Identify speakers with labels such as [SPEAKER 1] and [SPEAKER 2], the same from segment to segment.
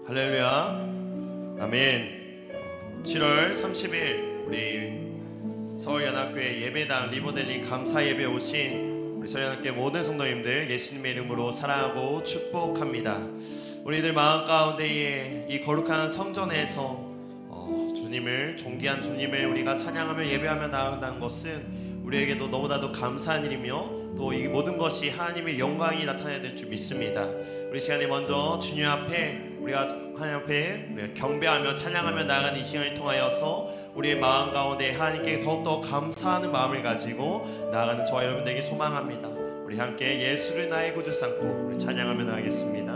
[SPEAKER 1] 할렐루야. 아멘. 7월 30일 우리 서울연합교회 예배당 리모델링 감사 예배 오신 우리 서울연합교회 모든 성도님들 예수님의 이름으로 사랑하고 축복합니다. 우리들 마음 가운데에 이 거룩한 성전에서 주님을 존귀한 주님을 우리가 찬양하며 예배하며 나아간다는 것은 우리에게도 너무나도 감사한 일이며 또 이 모든 것이 하나님의 영광이 나타나야 될 줄 믿습니다. 우리 시간에 먼저 주님 앞에 우리가 하나님 앞에 경배하며 찬양하며 나아가는 이 시간을 통하여서 우리의 마음 가운데 하나님께 더욱더 감사하는 마음을 가지고 나아가는 저와 여러분들에게 소망합니다. 우리 함께 예수를 나의 구주 삼고 우리 찬양하며 나아가겠습니다.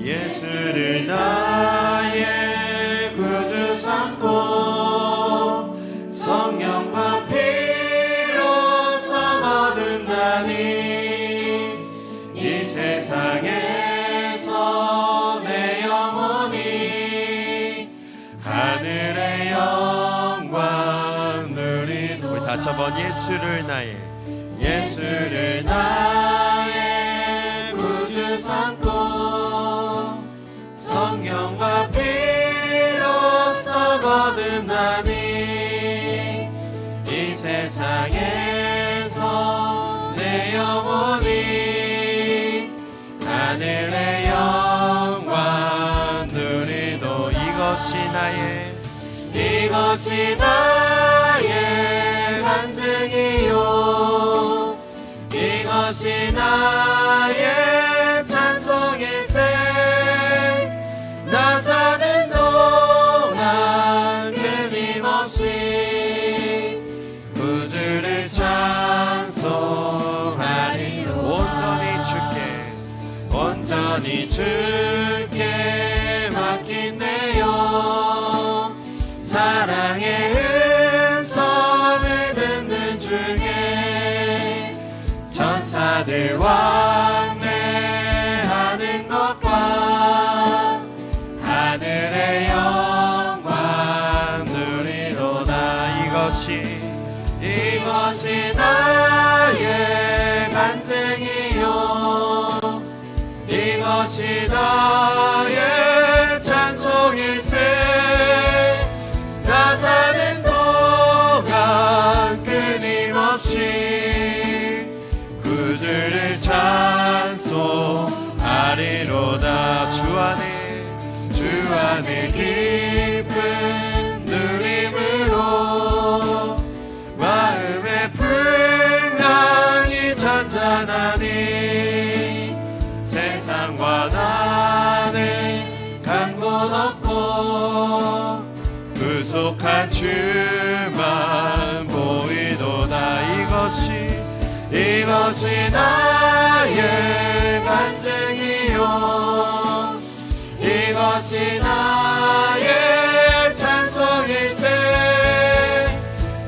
[SPEAKER 1] 예수를 나의 구주 삼고 성령과 피로써 거듭나니 이 세상에서 내 영혼이 하늘의 영광 누리도. 우리 다시 한번 예수를 나의 구주 삼고 성령과 피로써 거듭나니 이 세상에서 내 영혼이 하늘의 영광 누리도. 이것이 나의 간증이요 이것이 나의 찬송일세. 나 사는 동안 끊임없이 구주를 찬송하리로. 온전히 주께 맡긴대요. 사랑의 음성을 듣는 중에 천사들 왕래하는 것과 하늘의 영광 누리도다. 이것이 나의 간증이요 이것이 나의 찬송일세. 나 사는 동안 끊임없이 구주를 찬송하리로다. 주 안에 깊은 누림으로 마음의 풍랑이 잔잔하니 세상과 나는 간 곳 없고 구속한 주만 보이도다. 이것이 나의 간증이요 이것이 나의 찬송일세.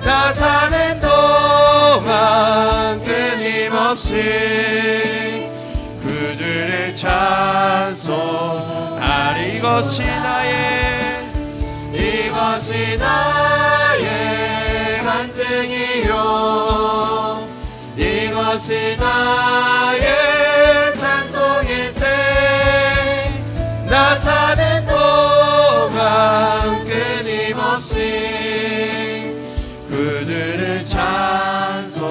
[SPEAKER 1] 나 사는 동안 끊임없이 구주를 찬송하리. 이것이 나의 간증이요 이것이 나의 찬송일세. 나 사는 동안 끊임없이 구주를 찬송하리로다.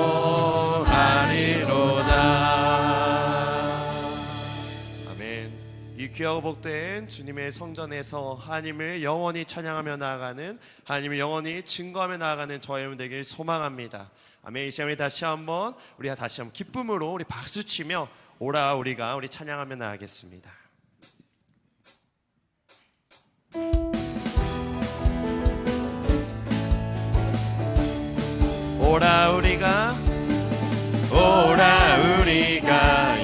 [SPEAKER 1] 아멘. 이 귀하고 복된 주님의 성전에서 하나님을 영원히 찬양하며 나아가는, 하나님을 영원히 증거하며 나아가는 저와 여러분들에게 소망합니다. 아멘. 이 시간에 다시 한번 기쁨으로 우리 박수치며 오라 우리가 우리 찬양하며 나아가겠습니다. 오라 우리가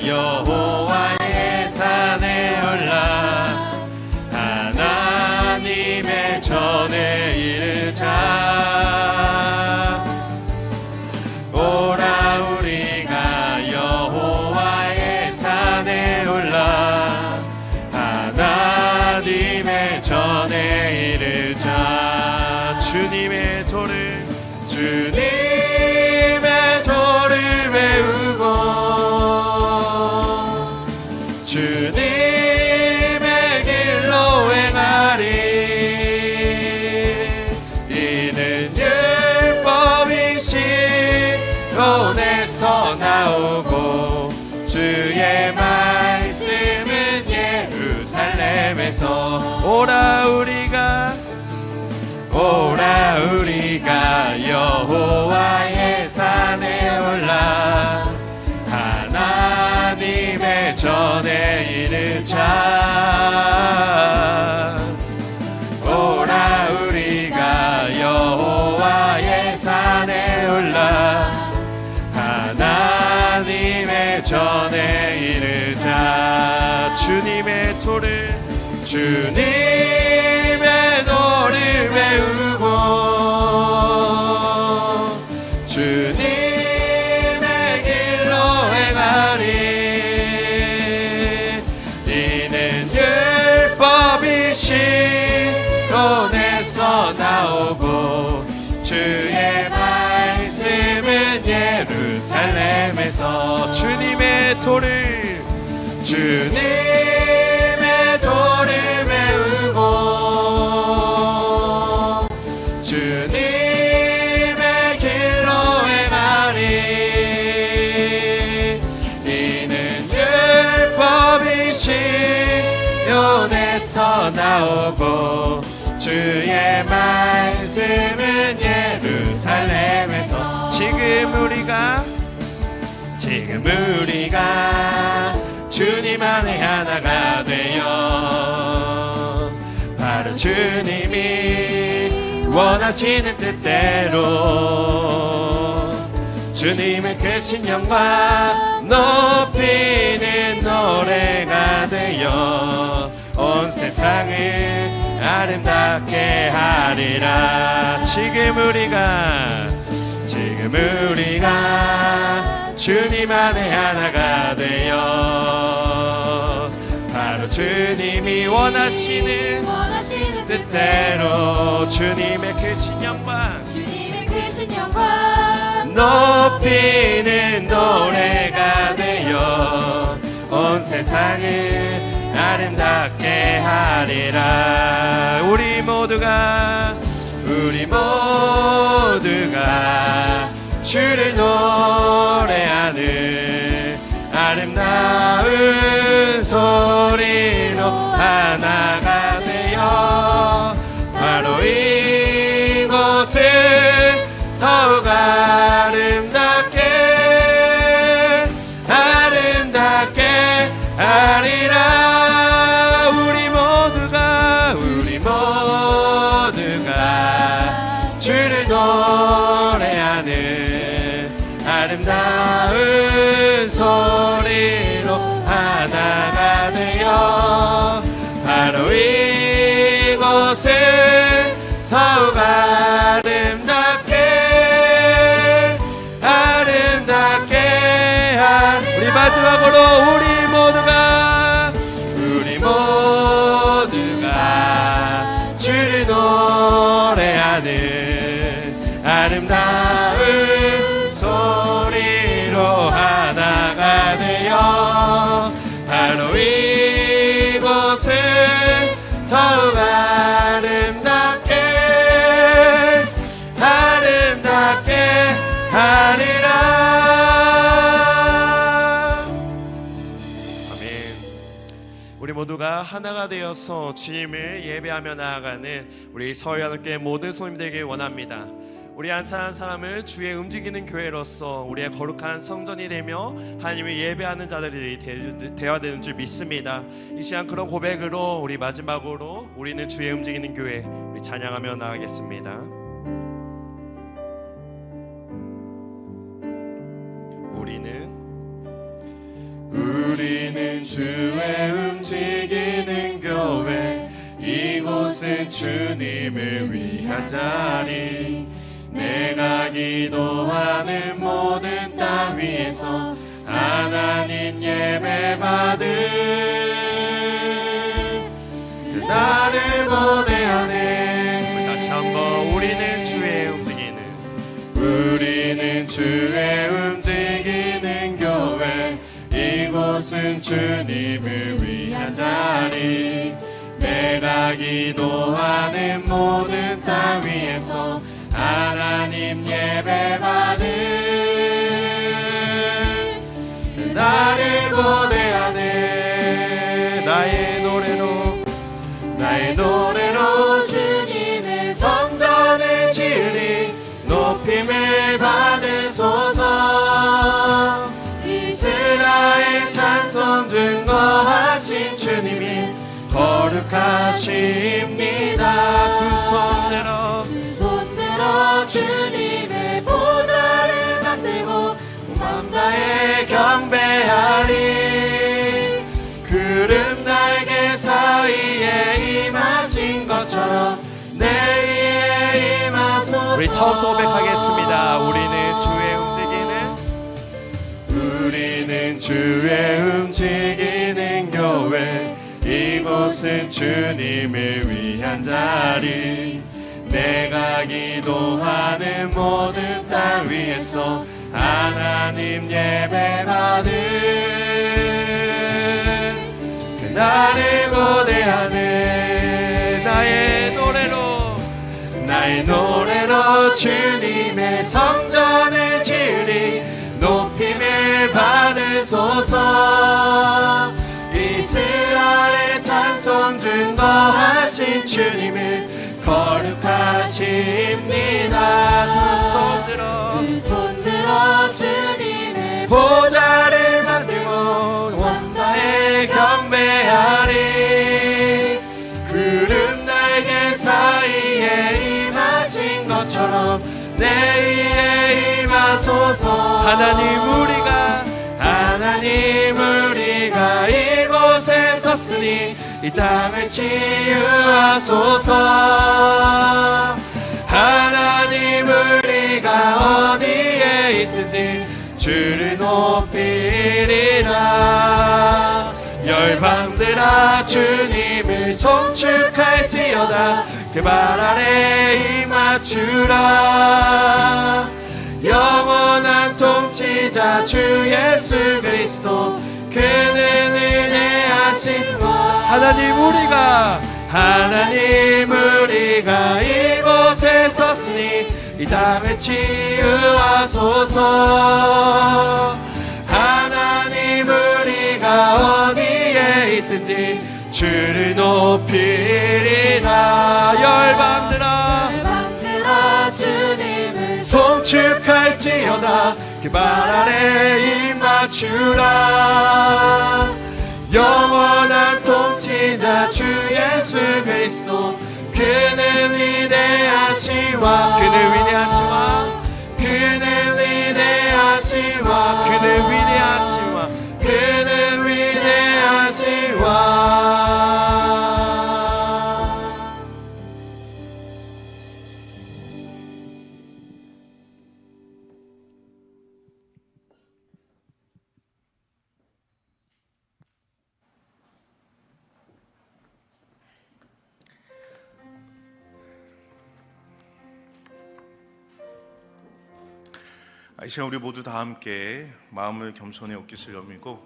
[SPEAKER 1] 여호와의 산에 올라 하나님의 전에 이르자. 오라 우리가 여호와의 산에 올라 하나님의 전에 이르자. 주님의 도를 외우고 시온에서 나오고 주의 말씀은 예루살렘에서 오라 우리가 여호와의 산에 올라 하나님의 전에 이르자. 오라 우리가 여호와의 산에 올라 하나님의 전에 이르자. 주님의 노를 외우고 주님의 길로 행하리. 이는 율법이 시온에서 나오고 주의 말씀은 예루살렘에서 주님의 도를 외우고 주님의 길로 행하리. 이는 율법이 시온에서 나오고 주의 말씀은 예루살렘에서 지금 우리가 주님 안에 하나가 되어 바로 주님이 원하시는 뜻대로 주님의 크신 영광 높이는 노래가 되어 온 세상을 아름답게 하리라. 지금 우리가 주님 안에 하나가 되어 바로 주님이 원하시는 뜻대로 주님의 크신 영광 높이는 노래가 되어 온 세상을 아름답게 하리라. 우리 모두가 주를 노래하는 아름다운 소리로 하나가 되어 바로 이곳을 더욱 아름답게 하리라. 우리 모두가 주를 노래하는 아름다운 소리로 하나가 되어 바로 이곳을 더욱 아름답게 하리. 우리 마지막으로 우리 모두가 주를 노래하는 아름다운 소리로 하나가 되어 바로 이곳을 더욱 아름답게 하리라. 아멘. 우리 모두가 하나가 되어서 주님을 예배하며 나아가는 우리 서울연합교회 모든 성도님들에게 원합니다. 우리 한 사람 한 사람을 주의 움직이는 교회로서 우리의 거룩한 성전이 되며 하나님을 예배하는 자들이 되어야 되는 줄 믿습니다. 이 시간 그런 고백으로 우리 마지막으로 우리는 주의 움직이는 교회 우리 찬양하며 나아가겠습니다. 우리는 주의 움직이는 교회 이곳은 주님을 위한 자리. 내가 기도하는 모든 땅 위에서 하나님 예배 받은 그날을 고대하네. 다시 한번 우리는 주의 움직이는 교회 이곳은 주님을 위한 자리. 내가 기도하는 모든 땅 위에서 하나님 예배 받은 높임을 받으소서. 이스라엘 찬송 증거하신 주님이 거룩하십니다. 두 손 들어 주님의 보좌를 만들고 온 다해 경배하리. 구름 날개 사이에 임하신 것처럼 내 위에 임하소서. 우리 처음부터 고백하겠습니다. 우리는 주의 움직이는 교회, 이곳은 주님을 위한 자리. 내가 기도하는 모든 땅 위에서 하나님 예배받는 그날을 고대하는 나의 노래로 주님의 성전을 지으리. 높임을 받으소서. 이스라엘 찬송 증거하신 주님을 거룩하십니다. 두 손 들어 주님의 보좌를 만들고 원다에 경배하리. 구름 날개 사이에 임하신 것처럼 내 위에 임하소서. 하나님 우리가 이곳에 섰으니 이 땅을 치유하소서. 하나님 우리가 어디에 있든지 주를 높이리라. 열방들아 주님을 송축할지어다. 그 발 아래 임하주라. 영원한 통치자 주 예수 그리스도, 그는 은혜하신 하나님 우리가 이곳에 섰으니 이 땅을 치유하소서. 하나님 우리가 어디에 있든지 주를 높이리라. 열방들아 주님을 송축할지어다. 그 발 아래 임하주라. 영원한 통치자 주 예수 그리스도, 그는 위대하시와
[SPEAKER 2] 이 시간 우리 모두 다 함께 마음을 겸손히 옷깃을 여미고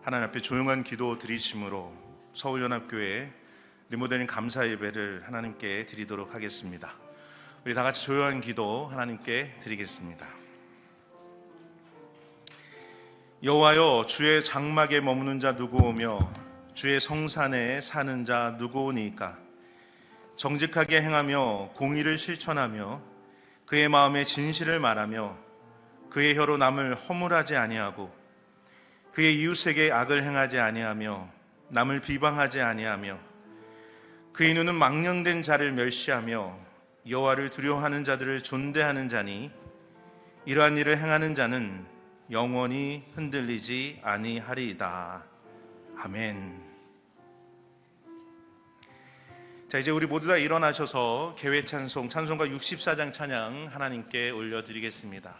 [SPEAKER 2] 하나님 앞에 조용한 기도 드리심으로 서울연합교회 리모델링 감사 예배를 하나님께 드리도록 하겠습니다. 우리 다 같이 조용한 기도 하나님께 드리겠습니다. 여호와여, 주의 장막에 머무는 자 누구오며 주의 성산에 사는 자 누구오니까? 정직하게 행하며 공의를 실천하며 그의 마음에 진실을 말하며 그의 혀로 남을 허물하지 아니하고 그의 이웃에게 악을 행하지 아니하며 남을 비방하지 아니하며 그의 눈은 망령된 자를 멸시하며 여호와를 두려워하는 자들을 존대하는 자니 이러한 일을 행하는 자는 영원히 흔들리지 아니하리이다. 아멘. 자, 이제 우리 모두 다 일어나셔서 개회 찬송, 찬송가 64장 찬양 하나님께 올려드리겠습니다.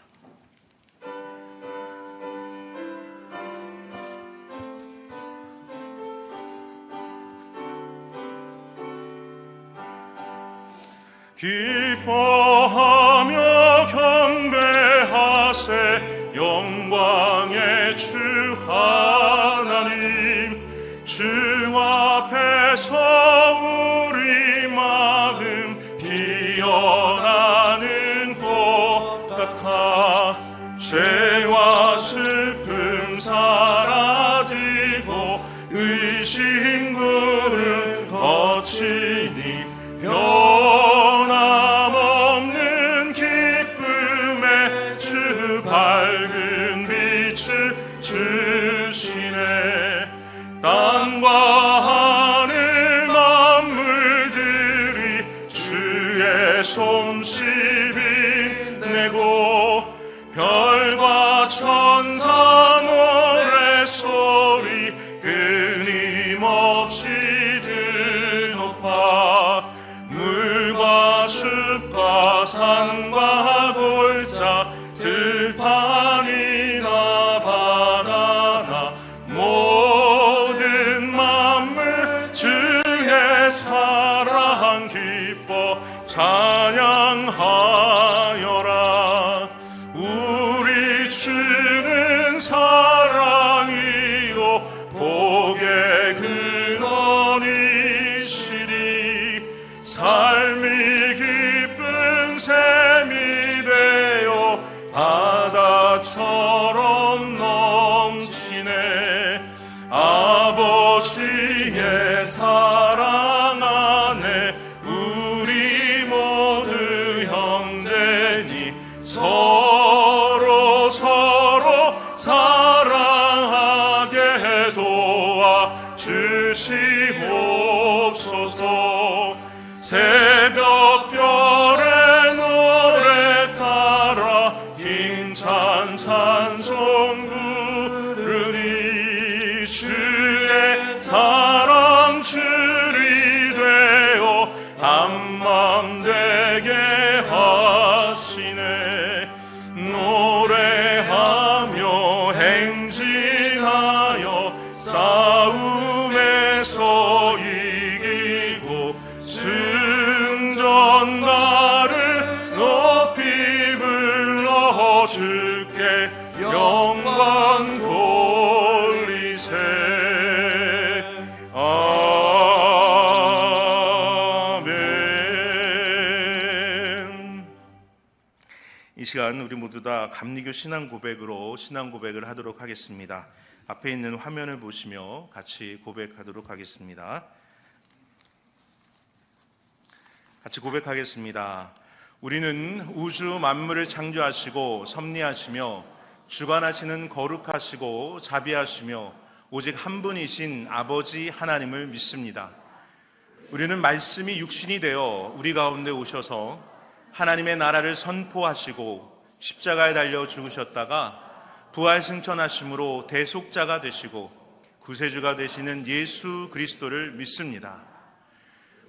[SPEAKER 3] 기뻐하며 경배하세 영광의 주 하나님, 주 앞에서 우리 마음 피어나는 꽃 같아 죄와 슬픔 사라지고 의심 구름 거치니 변함없는 기쁨 주시네. 땅과 하늘 만물들이 주의 솜씨 빛내고 별과 천사 노래소리 끊임없이 들높아 물과 숲과 산과 골짜 들판이나 바다나 모든 만물 주의 사랑 기뻐 찬양하여라. 우리 주는 사랑이요 복의 근원이시니 삶이 기쁜 샘이 되어 바다처럼 넘치네. 아버지의 사랑 안에 우리 모두 형제니 서로 사랑하게 도와 주시옵소서. 새벽별의 노래 따라 힘찬 찬송 부르니 주의 사랑 줄이 되어 한맘 되게 하시네. 노래하며 행진하여 싸움에서 이기고 승전가를 높이 불러 주께 영광 돌리세. 아멘.
[SPEAKER 2] 이 시간 우리 모두 다 감리교 신앙 고백으로 신앙 고백을 하도록 하겠습니다. 앞에 있는 화면을 보시며 같이 고백하도록 하겠습니다. 같이 고백하겠습니다. 우리는 우주 만물을 창조하시고 섭리하시며 주관하시는 거룩하시고 자비하시며 오직 한 분이신 아버지 하나님을 믿습니다. 우리는 말씀이 육신이 되어 우리 가운데 오셔서 하나님의 나라를 선포하시고 십자가에 달려 죽으셨다가 부활 승천하심으로 대속자가 되시고 구세주가 되시는 예수 그리스도를 믿습니다.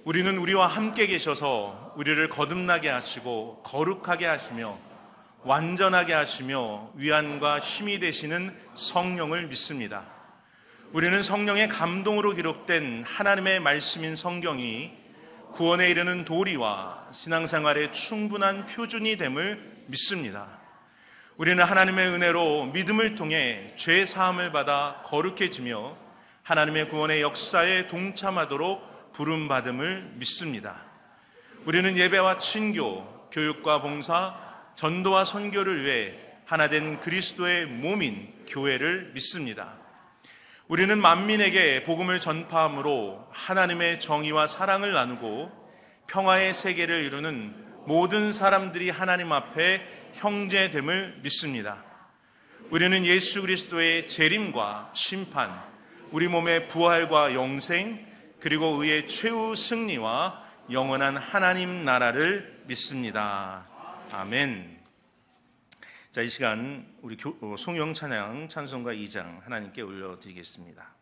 [SPEAKER 2] 우리는 우리와 함께 계셔서 우리를 거듭나게 하시고 거룩하게 하시며 완전하게 하시며 위안과 힘이 되시는 성령을 믿습니다. 우리는 성령의 감동으로 기록된 하나님의 말씀인 성경이 구원에 이르는 도리와 신앙생활의 충분한 표준이 됨을 믿습니다. 우리는 하나님의 은혜로 믿음을 통해 죄 사함을 받아 거룩해지며 하나님의 구원의 역사에 동참하도록 부름받음을 믿습니다. 우리는 예배와 친교, 교육과 봉사, 전도와 선교를 위해 하나된 그리스도의 몸인 교회를 믿습니다. 우리는 만민에게 복음을 전파함으로 하나님의 정의와 사랑을 나누고 평화의 세계를 이루는 모든 사람들이 하나님 앞에 형제됨을 믿습니다. 우리는 예수 그리스도의 재림과 심판, 우리 몸의 부활과 영생, 그리고 의의 최후 승리와 영원한 하나님 나라를 믿습니다. 아멘. 자, 이 시간 우리 송영 찬양 찬송가 2장 하나님께 올려드리겠습니다.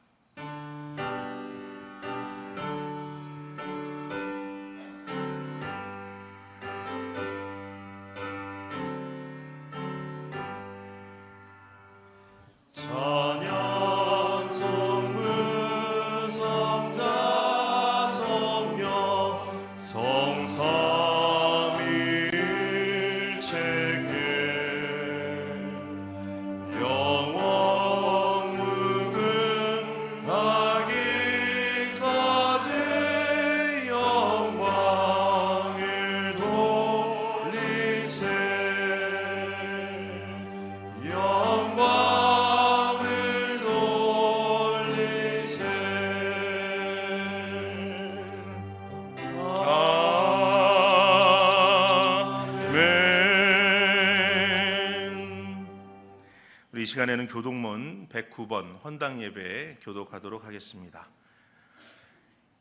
[SPEAKER 3] 영원 무궁
[SPEAKER 2] 우리 시간에는 교동문 109번 헌당 예배 교독하도록 하겠습니다.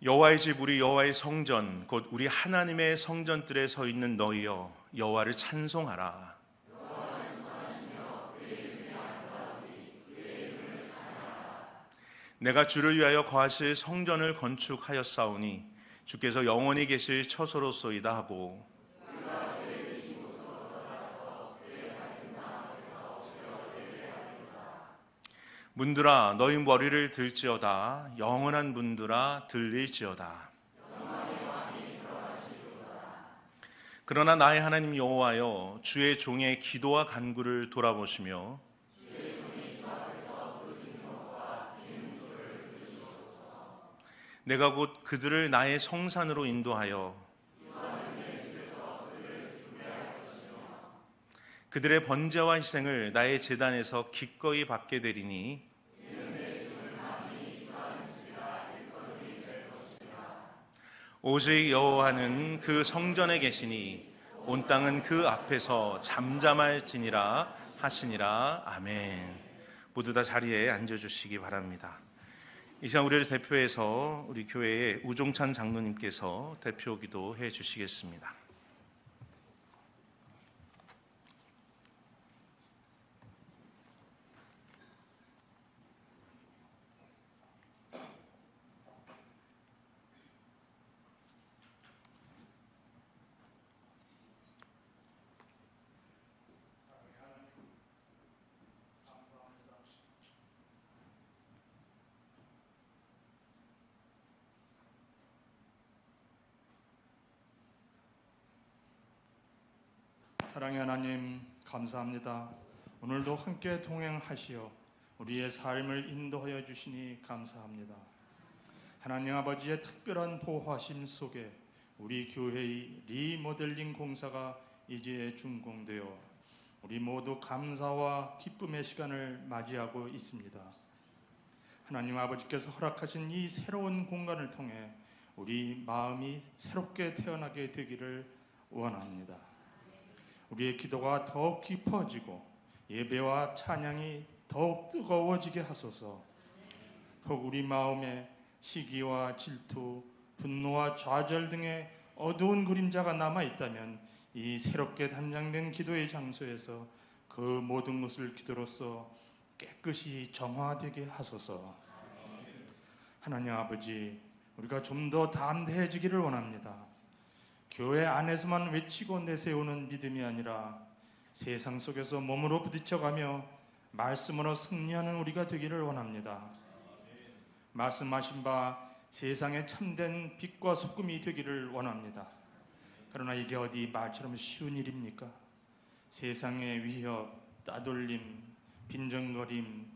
[SPEAKER 2] 여호와의 집 우리 여호와의 성전 곧 우리 하나님의 성전들에 서 있는 너희여 여호와를 찬송하라. 내가 주를 위하여 거하실 성전을 건축하였사오니 주께서 영원히 계실 처소로소이다 하고 문들아 너희 머리를 들지어다 영원한 문들아 들릴지어다. 그러나 나의 하나님 여호와여 주의 종의 기도와 간구를 돌아보시며 내가 곧 그들을 나의 성산으로 인도하여 그들의 번제와 희생을 나의 제단에서 기꺼이 받게 되리니 오직 여호와는 그 성전에 계시니 온 땅은 그 앞에서 잠잠할지니라 하시니라. 아멘. 모두 다 자리에 앉아주시기 바랍니다. 이 시간 우리를 대표해서 우리 교회의 우종찬 장로님께서 대표 기도해 주시겠습니다.
[SPEAKER 4] 사랑의 하나님 감사합니다. 오늘도 함께 동행하시어 우리의 삶을 인도하여 주시니 감사합니다. 하나님 아버지의 특별한 보호하심 속에 우리 교회의 리모델링 공사가 이제 준공되어 우리 모두 감사와 기쁨의 시간을 맞이하고 있습니다. 하나님 아버지께서 허락하신 이 새로운 공간을 통해 우리 마음이 새롭게 태어나게 되기를 원합니다. 우리의 기도가 더욱 깊어지고 예배와 찬양이 더욱 뜨거워지게 하소서. 혹 우리 마음에 시기와 질투, 분노와 좌절 등의 어두운 그림자가 남아있다면 이 새롭게 단장된 기도의 장소에서 그 모든 것을 기도로서 깨끗이 정화되게 하소서. 하나님 아버지, 우리가 좀 더 담대해지기를 원합니다. 교회 안에서만 외치고 내세우는 믿음이 아니라 세상 속에서 몸으로 부딪혀가며 말씀으로 승리하는 우리가 되기를 원합니다. 말씀하신 바 세상에 참된 빛과 소금이 되기를 원합니다. 그러나 이게 어디 말처럼 쉬운 일입니까? 세상의 위협, 따돌림, 빈정거림,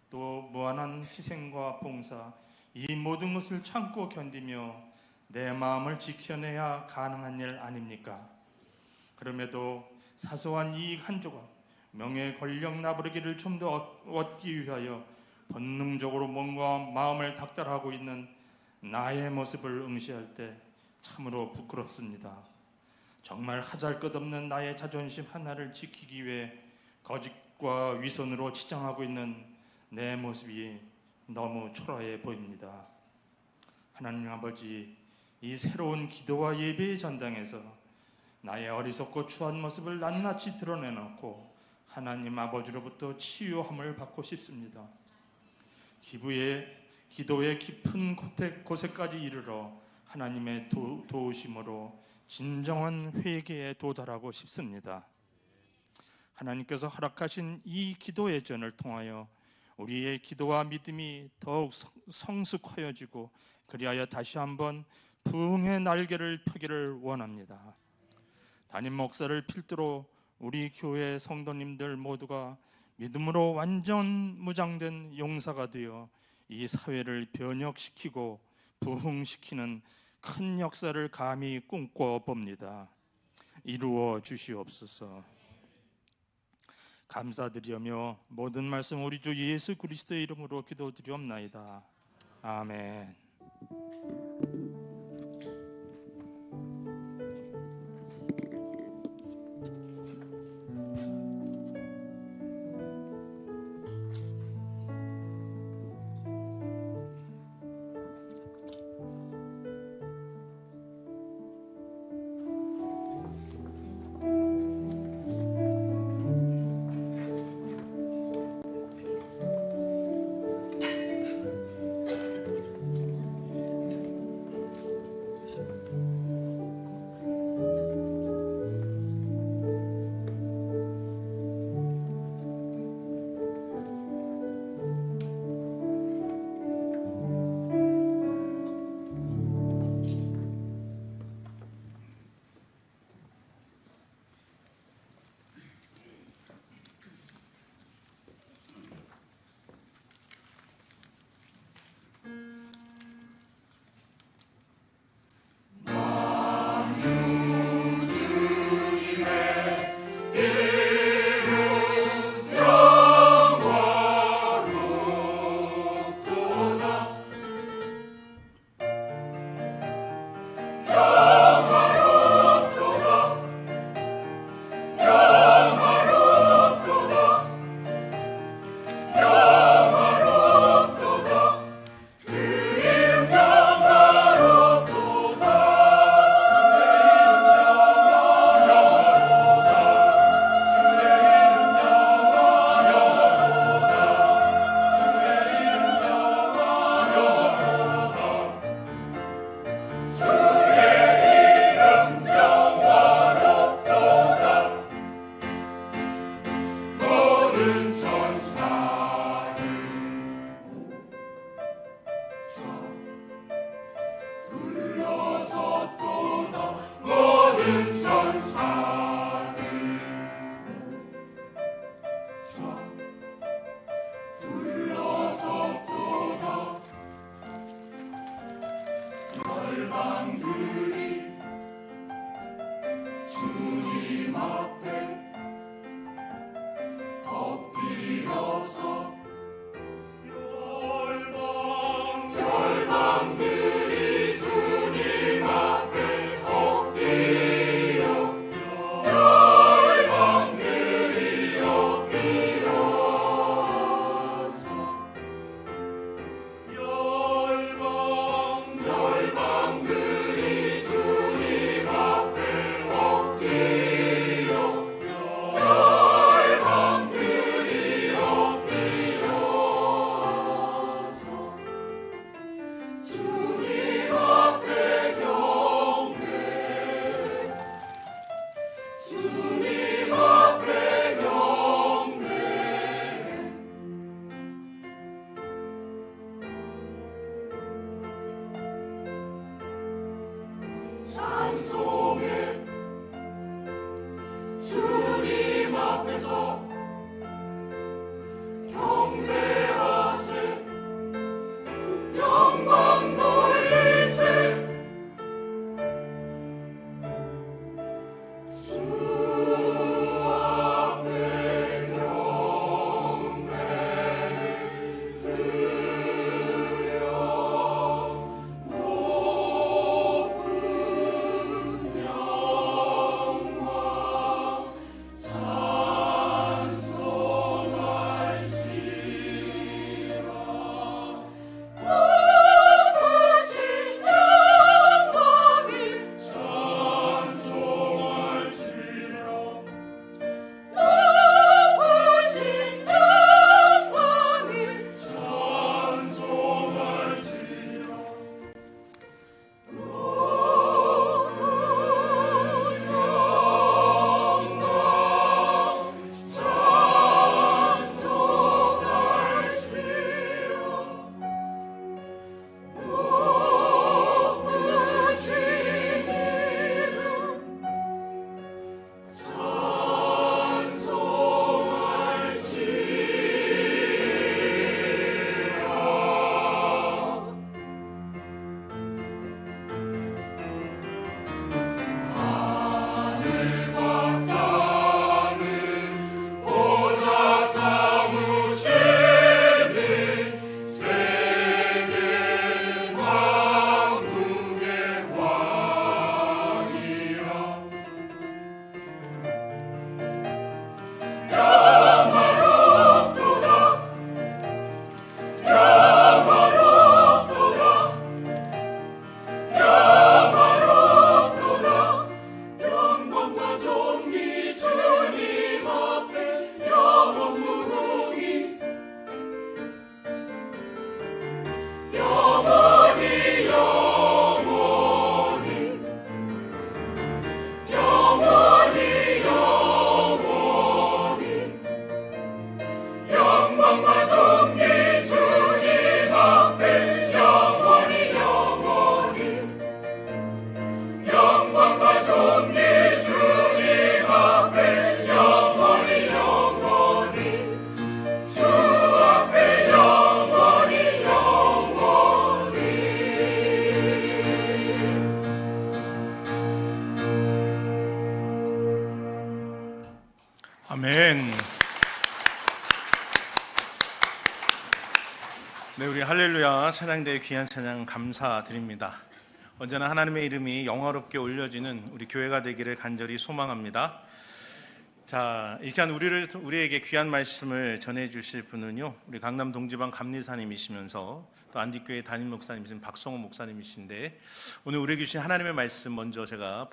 [SPEAKER 4] 또 무한한 희생과 봉사, 이 모든 것을 참고 견디며 내 마음을 지켜내야 가능한 일 아닙니까? 그럼에도 사소한 이익 한 조각, 명예, 권력, 나부르기를 좀 더 얻기 위하여 본능적으로 몸과 마음을 닥달하고 있는 나의 모습을 응시할 때 참으로 부끄럽습니다. 정말 하잘것없는 나의 자존심 하나를 지키기 위해 거짓과 위선으로 치장하고 있는 내 모습이 너무 초라해 보입니다. 하나님 아버지, 이 새로운 기도와 예배의 전당에서 나의 어리석고 추한 모습을 낱낱이 드러내놓고 하나님 아버지로부터 치유함을 받고 싶습니다. 기도의 깊은 곳에까지 이르러 하나님의 도우심으로 진정한 회개에 도달하고 싶습니다. 하나님께서 허락하신 이 기도의 전을 통하여 우리의 기도와 믿음이 더욱 성숙하여지고 그리하여 다시 한번 부흥의 날개를 펴기를 원합니다. 담임 목사를 필두로 우리 교회 성도님들 모두가 믿음으로 완전 무장된 용사가 되어 이 사회를 변혁시키고 부흥시키는 큰 역사를 감히 꿈꿔봅니다. 이루어 주시옵소서. 감사드리며 모든 말씀 우리 주 예수 그리스도의 이름으로 기도드리옵나이다. 아멘.
[SPEAKER 2] 아멘. 네, 우리 할렐루야 찬양대의 귀한 찬양 감사드립니다. 언제나 하나님의 이름이 영화롭게 올려지는 우리 교회가 되기를 간절히 소망합니다. 자, 이 시간 우리에게 귀한 말씀을 전해주실 분은요, 우리 강남 동지방 감리사님이시면서 또 안디교회 담임 목사님이신 박성호 목사님이신데, 오늘 우리에게 주신 하나님의 말씀 먼저 제가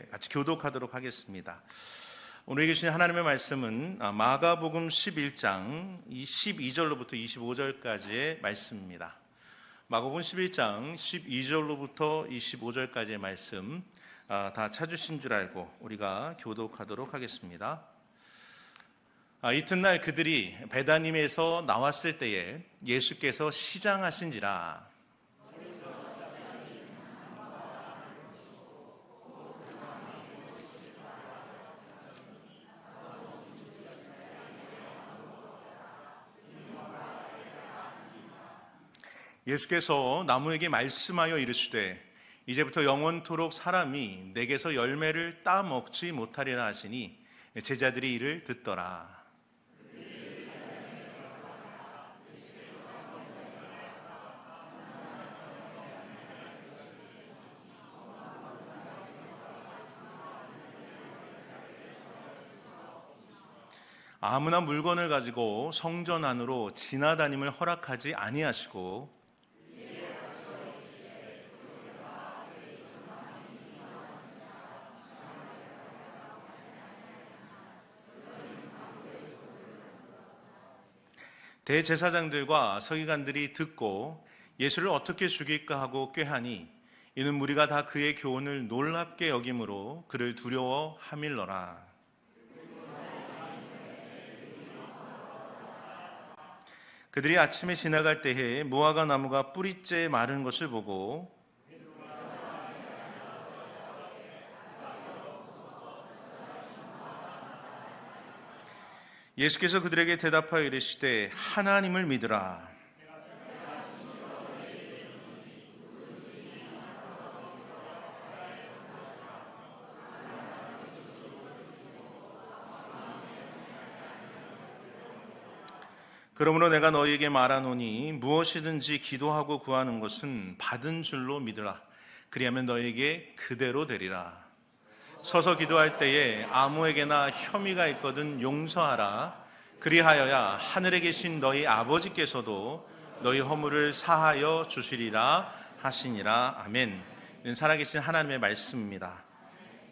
[SPEAKER 2] 같이 교독하도록 하겠습니다. 오늘 주신 하나님의 말씀은 마가복음 11장 12절로부터 25절까지의 말씀입니다. 마가복음 11장 12절로부터 25절까지의 말씀 다 찾으신 줄 알고 우리가 교독하도록 하겠습니다. 이튿날 그들이 베다님에서 나왔을 때에 예수께서 시장하신지라. 예수께서 나무에게 말씀하여 이르시되 이제부터 영원토록 사람이 내게서 열매를 따먹지 못하리라 하시니 제자들이 이를 듣더라. 아무나 물건을 가지고 성전 안으로 지나다님을 허락하지 아니하시고 대제사장들과 서기관들이 듣고 예수를 어떻게 죽일까 하고 꾀하니 이는 무리가 다 그의 교훈을 놀랍게 여김으로 그를 두려워 하밀러라. 그들이 아침에 지나갈 때에 무화과 나무가 뿌리째 마른 것을 보고 예수께서 그들에게 대답하여 이르시되 하나님을 믿으라. 그러므로 내가 너희에게 말하노니 무엇이든지 기도하고 구하는 것은 받은 줄로 믿으라. 그리하면 너희에게 그대로 되리라. 서서 기도할 때에 아무에게나 혐의가 있거든 용서하라. 그리하여야 하늘에 계신 너희 아버지께서도 너희 허물을 사하여 주시리라 하시니라. 아멘. 이는 살아계신 하나님의 말씀입니다.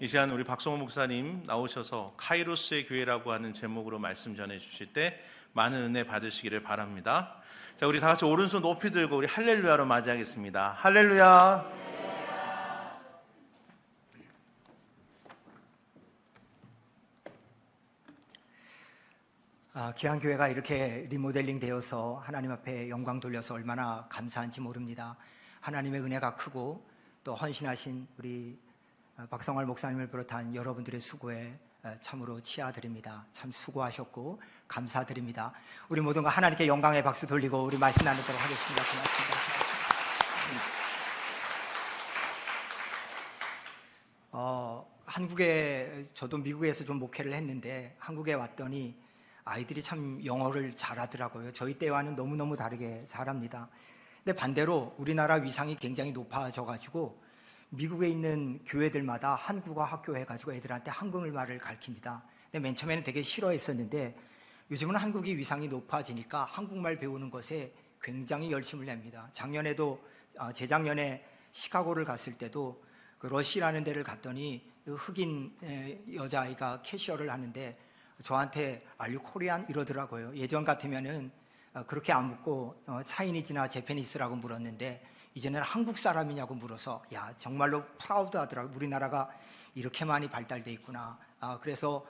[SPEAKER 2] 이 시간 우리 박성호 목사님 나오셔서 카이로스의 교회라고 하는 제목으로 말씀 전해 주실 때 많은 은혜 받으시기를 바랍니다. 자, 우리 다 같이 오른손 높이 들고 우리 할렐루야로 맞이하겠습니다. 할렐루야.
[SPEAKER 5] 귀한 교회가 이렇게 리모델링 되어서 하나님 앞에 영광 돌려서 얼마나 감사한지 모릅니다. 하나님의 은혜가 크고 또 헌신하신 우리 박성활 목사님을 비롯한 여러분들의 수고에 참으로 치아드립니다. 참 수고하셨고 감사드립니다. 우리 모두가 하나님께 영광의 박수 돌리고 우리 말씀 나누도록 하겠습니다. 고맙습니다. 한국에 저도 미국에서 좀 목회를 했는데 한국에 왔더니 아이들이 참 영어를 잘하더라고요. 저희 때와는 너무너무 다르게 잘합니다. 근데 반대로 우리나라 위상이 굉장히 높아져가지고 미국에 있는 교회들마다 한국어 학교 해가지고 애들한테 한국말을 가르칩니다. 근데 맨 처음에는 되게 싫어했었는데 요즘은 한국이 위상이 높아지니까 한국말 배우는 것에 굉장히 열심을 냅니다. 재작년에 시카고를 갔을 때도 그 러시라는 데를 갔더니 흑인 여자아이가 캐셔를 하는데 저한테 Are you Korean? 이러더라고요. 예전 같으면은 그렇게 안 묻고 차이니즈나 재패니스라고 물었는데 이제는 한국 사람이냐고 물어서 야 정말로 프라우드 하더라고요. 우리나라가 이렇게 많이 발달돼 있구나. 그래서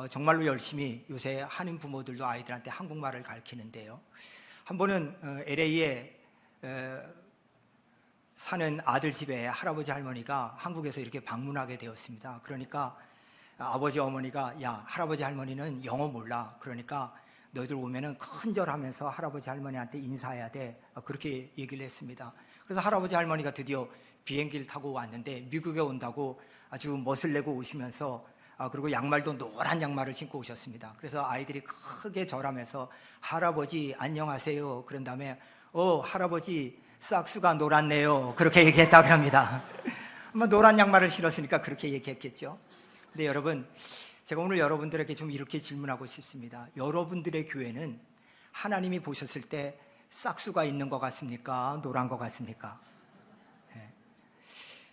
[SPEAKER 5] 정말로 열심히 요새 한인 부모들도 아이들한테 한국말을 가르치는데요. 한 번은 LA에 사는 아들 집에 할아버지 할머니가 한국에서 이렇게 방문하게 되었습니다. 그러니까 아버지 어머니가 야 할아버지 할머니는 영어 몰라. 그러니까 너희들 오면은 큰절하면서 할아버지 할머니한테 인사해야 돼. 그렇게 얘기를 했습니다. 그래서 할아버지 할머니가 드디어 비행기를 타고 왔는데 미국에 온다고 아주 멋을 내고 오시면서 그리고 양말도 노란 양말을 신고 오셨습니다. 그래서 아이들이 크게 절하면서 할아버지 안녕하세요. 그런 다음에 할아버지 싹수가 노랗네요. 그렇게 얘기했다고 합니다. 아마 노란 양말을 신었으니까 그렇게 얘기했겠죠. 근데 여러분, 제가 오늘 여러분들에게 좀 이렇게 질문하고 싶습니다. 여러분들의 교회는 하나님이 보셨을 때 싹수가 있는 것 같습니까? 노란 것 같습니까?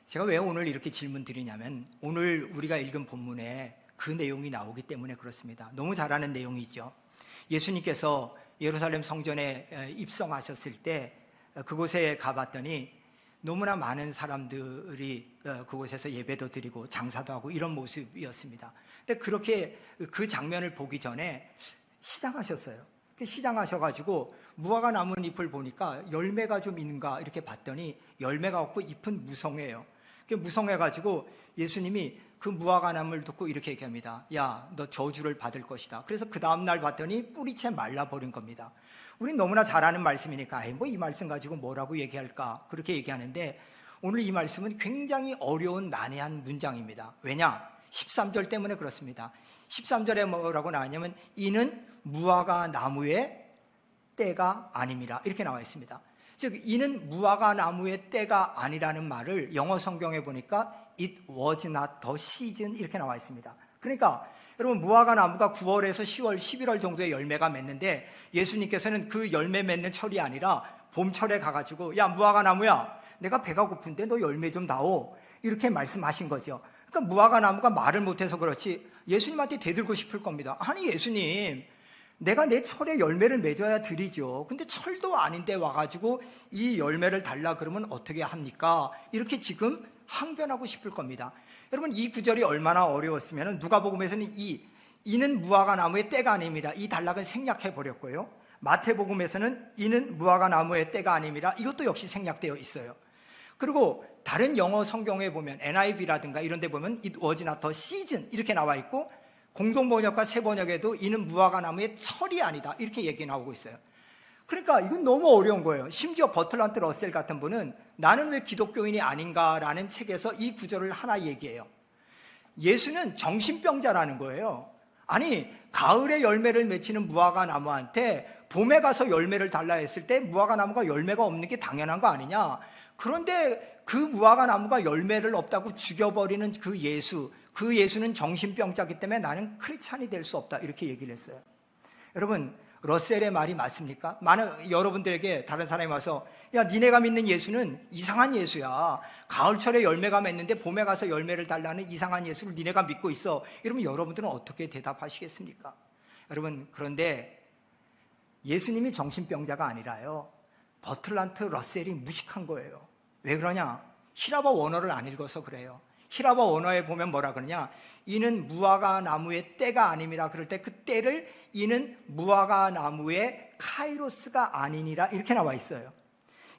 [SPEAKER 5] 제가 왜 오늘 이렇게 질문 드리냐면 오늘 우리가 읽은 본문에 그 내용이 나오기 때문에 그렇습니다. 너무 잘 아는 내용이죠. 예수님께서 예루살렘 성전에 입성하셨을 때 그곳에 가봤더니 너무나 많은 사람들이 그곳에서 예배도 드리고 장사도 하고 이런 모습이었습니다. 근데 그렇게 그 장면을 보기 전에 시장하셨어요. 시장하셔가지고 무화과 나뭇잎을 보니까 열매가 좀 있는가 이렇게 봤더니 열매가 없고 잎은 무성해요. 무성해가지고 예수님이 그 무화과 나무를 듣고 이렇게 얘기합니다. 야, 너 저주를 받을 것이다. 그래서 그 다음날 봤더니 뿌리채 말라버린 겁니다. 우린 너무나 잘 아는 말씀이니까 뭐 이 말씀 가지고 뭐라고 얘기할까 그렇게 얘기하는데, 오늘 이 말씀은 굉장히 어려운 난해한 문장입니다. 왜냐? 13절 때문에 그렇습니다. 13절에 뭐라고 나왔냐면 이는 무화과 나무의 때가 아닙니다, 이렇게 나와 있습니다. 즉 이는 무화과 나무의 때가 아니라는 말을 영어 성경에 보니까 It was not the season 이렇게 나와 있습니다. 그러니까 여러분, 무화과 나무가 9월에서 10월, 11월 정도에 열매가 맺는데 예수님께서는 그 열매 맺는 철이 아니라 봄철에 가가지고 야, 무화과 나무야, 내가 배가 고픈데 너 열매 좀 다오, 이렇게 말씀하신 거죠. 그러니까 무화과 나무가 말을 못해서 그렇지 예수님한테 대들고 싶을 겁니다. 아니 예수님, 내가 내 철에 열매를 맺어야 드리죠. 근데 철도 아닌데 와가지고 이 열매를 달라 그러면 어떻게 합니까? 이렇게 지금 항변하고 싶을 겁니다. 여러분, 이 구절이 얼마나 어려웠으면 누가복음에서는 이는 무화과 나무의 때가 아닙니다, 이 단락은 생략해 버렸고요. 마태복음에서는 이는 무화과 나무의 때가 아닙니다, 이것도 역시 생략되어 있어요. 그리고 다른 영어 성경에 보면 NIV라든가 이런 데 보면 It was not the season 이렇게 나와 있고, 공동번역과 새번역에도 이는 무화과 나무의 철이 아니다 이렇게 얘기 나오고 있어요. 그러니까 이건 너무 어려운 거예요. 심지어 버틀란트 러셀 같은 분은 나는 왜 기독교인이 아닌가라는 책에서 이 구절을 하나 얘기해요. 예수는 정신병자라는 거예요. 아니, 가을에 열매를 맺히는 무화과 나무한테 봄에 가서 열매를 달라 했을 때 무화과 나무가 열매가 없는 게 당연한 거 아니냐. 그런데 그 무화과 나무가 열매를 없다고 죽여버리는 그 예수는 정신병자이기 때문에 나는 크리스찬이 될 수 없다 이렇게 얘기를 했어요. 여러분, 러셀의 말이 맞습니까? 많은 여러분들에게 다른 사람이 와서 야, 니네가 믿는 예수는 이상한 예수야, 가을철에 열매가 맺는데 봄에 가서 열매를 달라는 이상한 예수를 니네가 믿고 있어, 이러면 여러분들은 어떻게 대답하시겠습니까? 여러분, 그런데 예수님이 정신병자가 아니라요, 버틀란트 러셀이 무식한 거예요. 왜 그러냐? 히라버 원어를 안 읽어서 그래요. 히라버 원어에 보면 뭐라 그러냐, 이는 무화과 나무의 때가 아님이라 그럴 때 그 때를 이는 무화과 나무의 카이로스가 아니니라 이렇게 나와 있어요.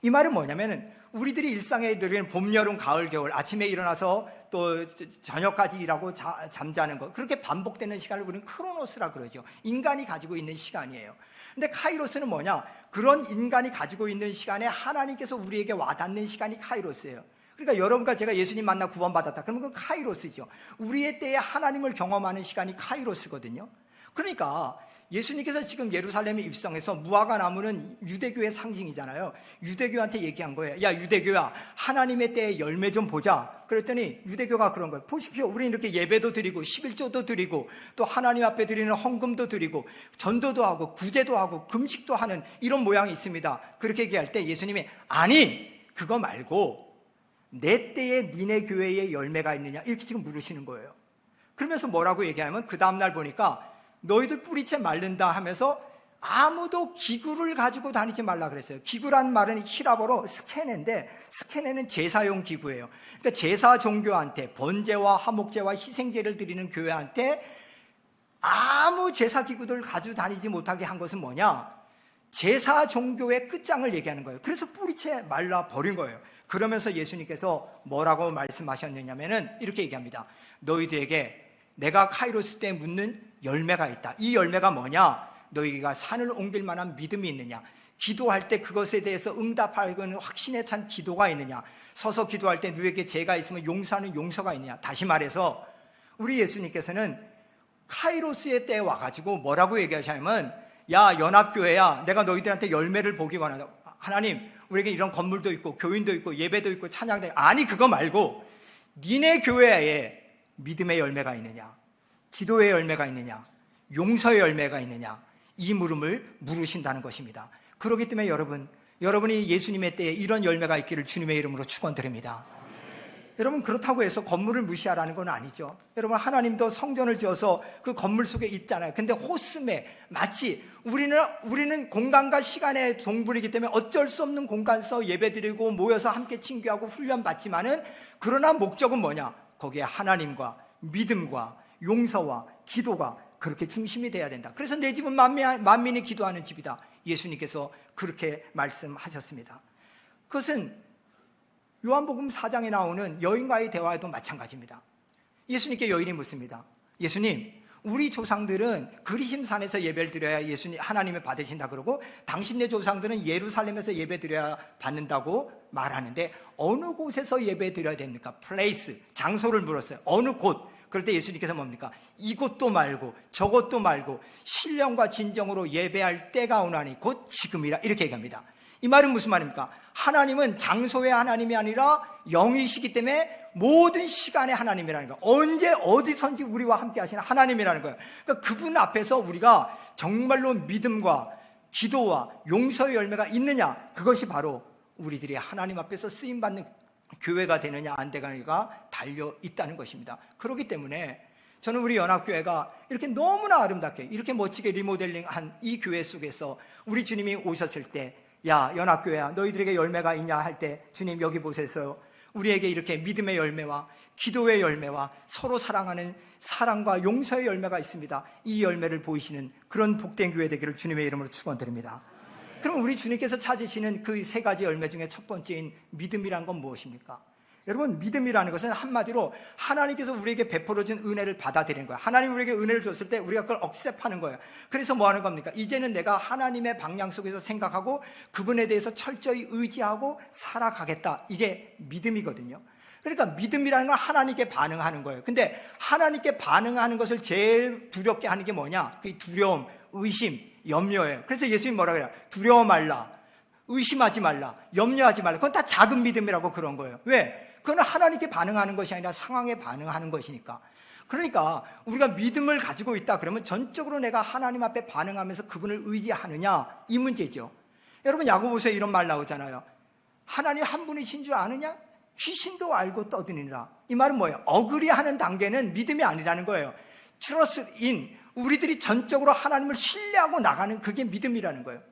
[SPEAKER 5] 이 말은 뭐냐면 우리들이 일상에 누리는 봄, 여름, 가을, 겨울, 아침에 일어나서 또 저녁까지 일하고 잠자는 거, 그렇게 반복되는 시간을 우리는 크로노스라 그러죠. 인간이 가지고 있는 시간이에요. 근데 카이로스는 뭐냐? 그런 인간이 가지고 있는 시간에 하나님께서 우리에게 와닿는 시간이 카이로스예요. 그러니까 여러분과 제가 예수님 만나 구원받았다 그러면 그건 카이로스죠. 우리의 때에 하나님을 경험하는 시간이 카이로스거든요. 그러니까 예수님께서 지금 예루살렘에 입성해서 무화과 나무는 유대교의 상징이잖아요. 유대교한테 얘기한 거예요. 야, 유대교야, 하나님의 때에 열매 좀 보자. 그랬더니 유대교가 그런 거예요. 보십시오, 우리는 이렇게 예배도 드리고 11조도 드리고 또 하나님 앞에 드리는 헌금도 드리고 전도도 하고 구제도 하고 금식도 하는 이런 모양이 있습니다. 그렇게 얘기할 때 예수님이 아니, 그거 말고 내 때에 니네 교회에 열매가 있느냐 이렇게 지금 물으시는 거예요. 그러면서 뭐라고 얘기하면 그 다음날 보니까 너희들 뿌리채 마른다 하면서 아무도 기구를 가지고 다니지 말라 그랬어요. 기구란 말은 히라버로 스케네인데, 스케네는 제사용 기구예요. 그러니까 제사 종교한테 번제와 화목제와 희생제를 드리는 교회한테 아무 제사 기구들 가지고 다니지 못하게 한 것은 뭐냐? 제사 종교의 끝장을 얘기하는 거예요. 그래서 뿌리채 말라 버린 거예요. 그러면서 예수님께서 뭐라고 말씀하셨느냐면은 이렇게 얘기합니다. 너희들에게 내가 카이로스 때 묻는 열매가 있다. 이 열매가 뭐냐? 너희가 산을 옮길 만한 믿음이 있느냐? 기도할 때 그것에 대해서 응답하는 확신에 찬 기도가 있느냐? 서서 기도할 때 너에게 죄가 있으면 용서하는 용서가 있느냐? 다시 말해서 우리 예수님께서는 카이로스의 때에 와가지고 뭐라고 얘기하시냐면, 야, 연합교회야, 내가 너희들한테 열매를 보기 원한다. 하나님, 우리에게 이런 건물도 있고 교인도 있고 예배도 있고 찬양도 있고. 아니, 그거 말고 니네 교회에 믿음의 열매가 있느냐, 기도의 열매가 있느냐, 용서의 열매가 있느냐, 이 물음을 물으신다는 것입니다. 그렇기 때문에 여러분이 예수님의 때에 이런 열매가 있기를 주님의 이름으로 축원드립니다. 여러분, 그렇다고 해서 건물을 무시하라는 건 아니죠. 여러분, 하나님도 성전을 지어서 그 건물 속에 있잖아요. 근데 호스메, 마치 우리는 공간과 시간의 동물이기 때문에 어쩔 수 없는 공간에서 예배드리고 모여서 함께 친교하고 훈련받지만은, 그러나 목적은 뭐냐? 거기에 하나님과 믿음과 용서와 기도가 그렇게 중심이 돼야 된다. 그래서 내 집은 만민이 기도하는 집이다. 예수님께서 그렇게 말씀하셨습니다. 그것은 요한복음 4장에 나오는 여인과의 대화에도 마찬가지입니다. 예수님께 여인이 묻습니다. 예수님, 우리 조상들은 그리심산에서 예배를 드려야 예수님 하나님을 받으신다 그러고 당신네 조상들은 예루살렘에서 예배 드려야 받는다고 말하는데 어느 곳에서 예배 드려야 됩니까? 플레이스, 장소를 물었어요. 어느 곳? 그럴 때 예수님께서 뭡니까? 이곳도 말고 저것도 말고 신령과 진정으로 예배할 때가 오나니 곧 지금이라, 이렇게 얘기합니다. 이 말은 무슨 말입니까? 하나님은 장소의 하나님이 아니라 영이시기 때문에 모든 시간의 하나님이라는 거예요. 언제 어디선지 우리와 함께 하시는 하나님이라는 거예요. 그러니까 그분 앞에서 우리가 정말로 믿음과 기도와 용서의 열매가 있느냐, 그것이 바로 우리들이 하나님 앞에서 쓰임받는 교회가 되느냐 안 되느냐가 달려 있다는 것입니다. 그렇기 때문에 저는 우리 연합교회가 이렇게 너무나 아름답게 이렇게 멋지게 리모델링한 이 교회 속에서 우리 주님이 오셨을 때, 야 연합교회야, 너희들에게 열매가 있냐 할 때 주님 여기 보세요. 우리에게 이렇게 믿음의 열매와 기도의 열매와 서로 사랑하는 사랑과 용서의 열매가 있습니다. 이 열매를 보이시는 그런 복된 교회 되기를 주님의 이름으로 축원드립니다. 그럼 우리 주님께서 찾으시는 그 세 가지 열매 중에 첫 번째인 믿음이란 건 무엇입니까? 여러분, 믿음이라는 것은 한마디로 하나님께서 우리에게 베풀어준 은혜를 받아들이는 거예요. 하나님이 우리에게 은혜를 줬을 때 우리가 그걸 억셉하는 거예요. 그래서 뭐 하는 겁니까? 이제는 내가 하나님의 방향 속에서 생각하고 그분에 대해서 철저히 의지하고 살아가겠다. 이게 믿음이거든요. 그러니까 믿음이라는 건 하나님께 반응하는 거예요. 근데 하나님께 반응하는 것을 제일 두렵게 하는 게 뭐냐? 그 두려움, 의심, 염려예요. 그래서 예수님이 뭐라 그래요? 두려워 말라, 의심하지 말라, 염려하지 말라. 그건 다 작은 믿음이라고 그런 거예요. 왜? 그건 하나님께 반응하는 것이 아니라 상황에 반응하는 것이니까. 그러니까 우리가 믿음을 가지고 있다 그러면 전적으로 내가 하나님 앞에 반응하면서 그분을 의지하느냐, 이 문제죠. 여러분, 야고보서에 이런 말 나오잖아요. 하나님 한 분이신 줄 아느냐? 귀신도 알고 떠드니라. 이 말은 뭐예요? 어그리하는 단계는 믿음이 아니라는 거예요. Trust in, 우리들이 전적으로 하나님을 신뢰하고 나가는, 그게 믿음이라는 거예요.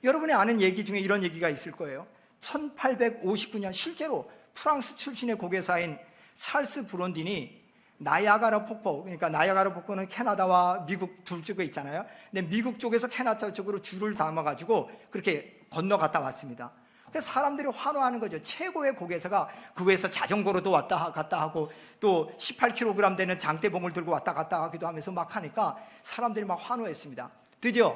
[SPEAKER 5] 여러분이 아는 얘기 중에 이런 얘기가 있을 거예요. 1859년 실제로 프랑스 출신의 고개사인 찰스 브론딘이 나야가라 폭포, 그러니까 나야가라 폭포는 캐나다와 미국 둘 쪽에 있잖아요. 근데 미국 쪽에서 캐나다 쪽으로 줄을 담아가지고 그렇게 건너갔다 왔습니다. 그래서 사람들이 환호하는 거죠. 최고의 고개사가 그 위에서 자전거로도 왔다 갔다 하고 또 18kg 되는 장대봉을 들고 왔다 갔다 하기도 하면서 막 하니까 사람들이 막 환호했습니다. 드디어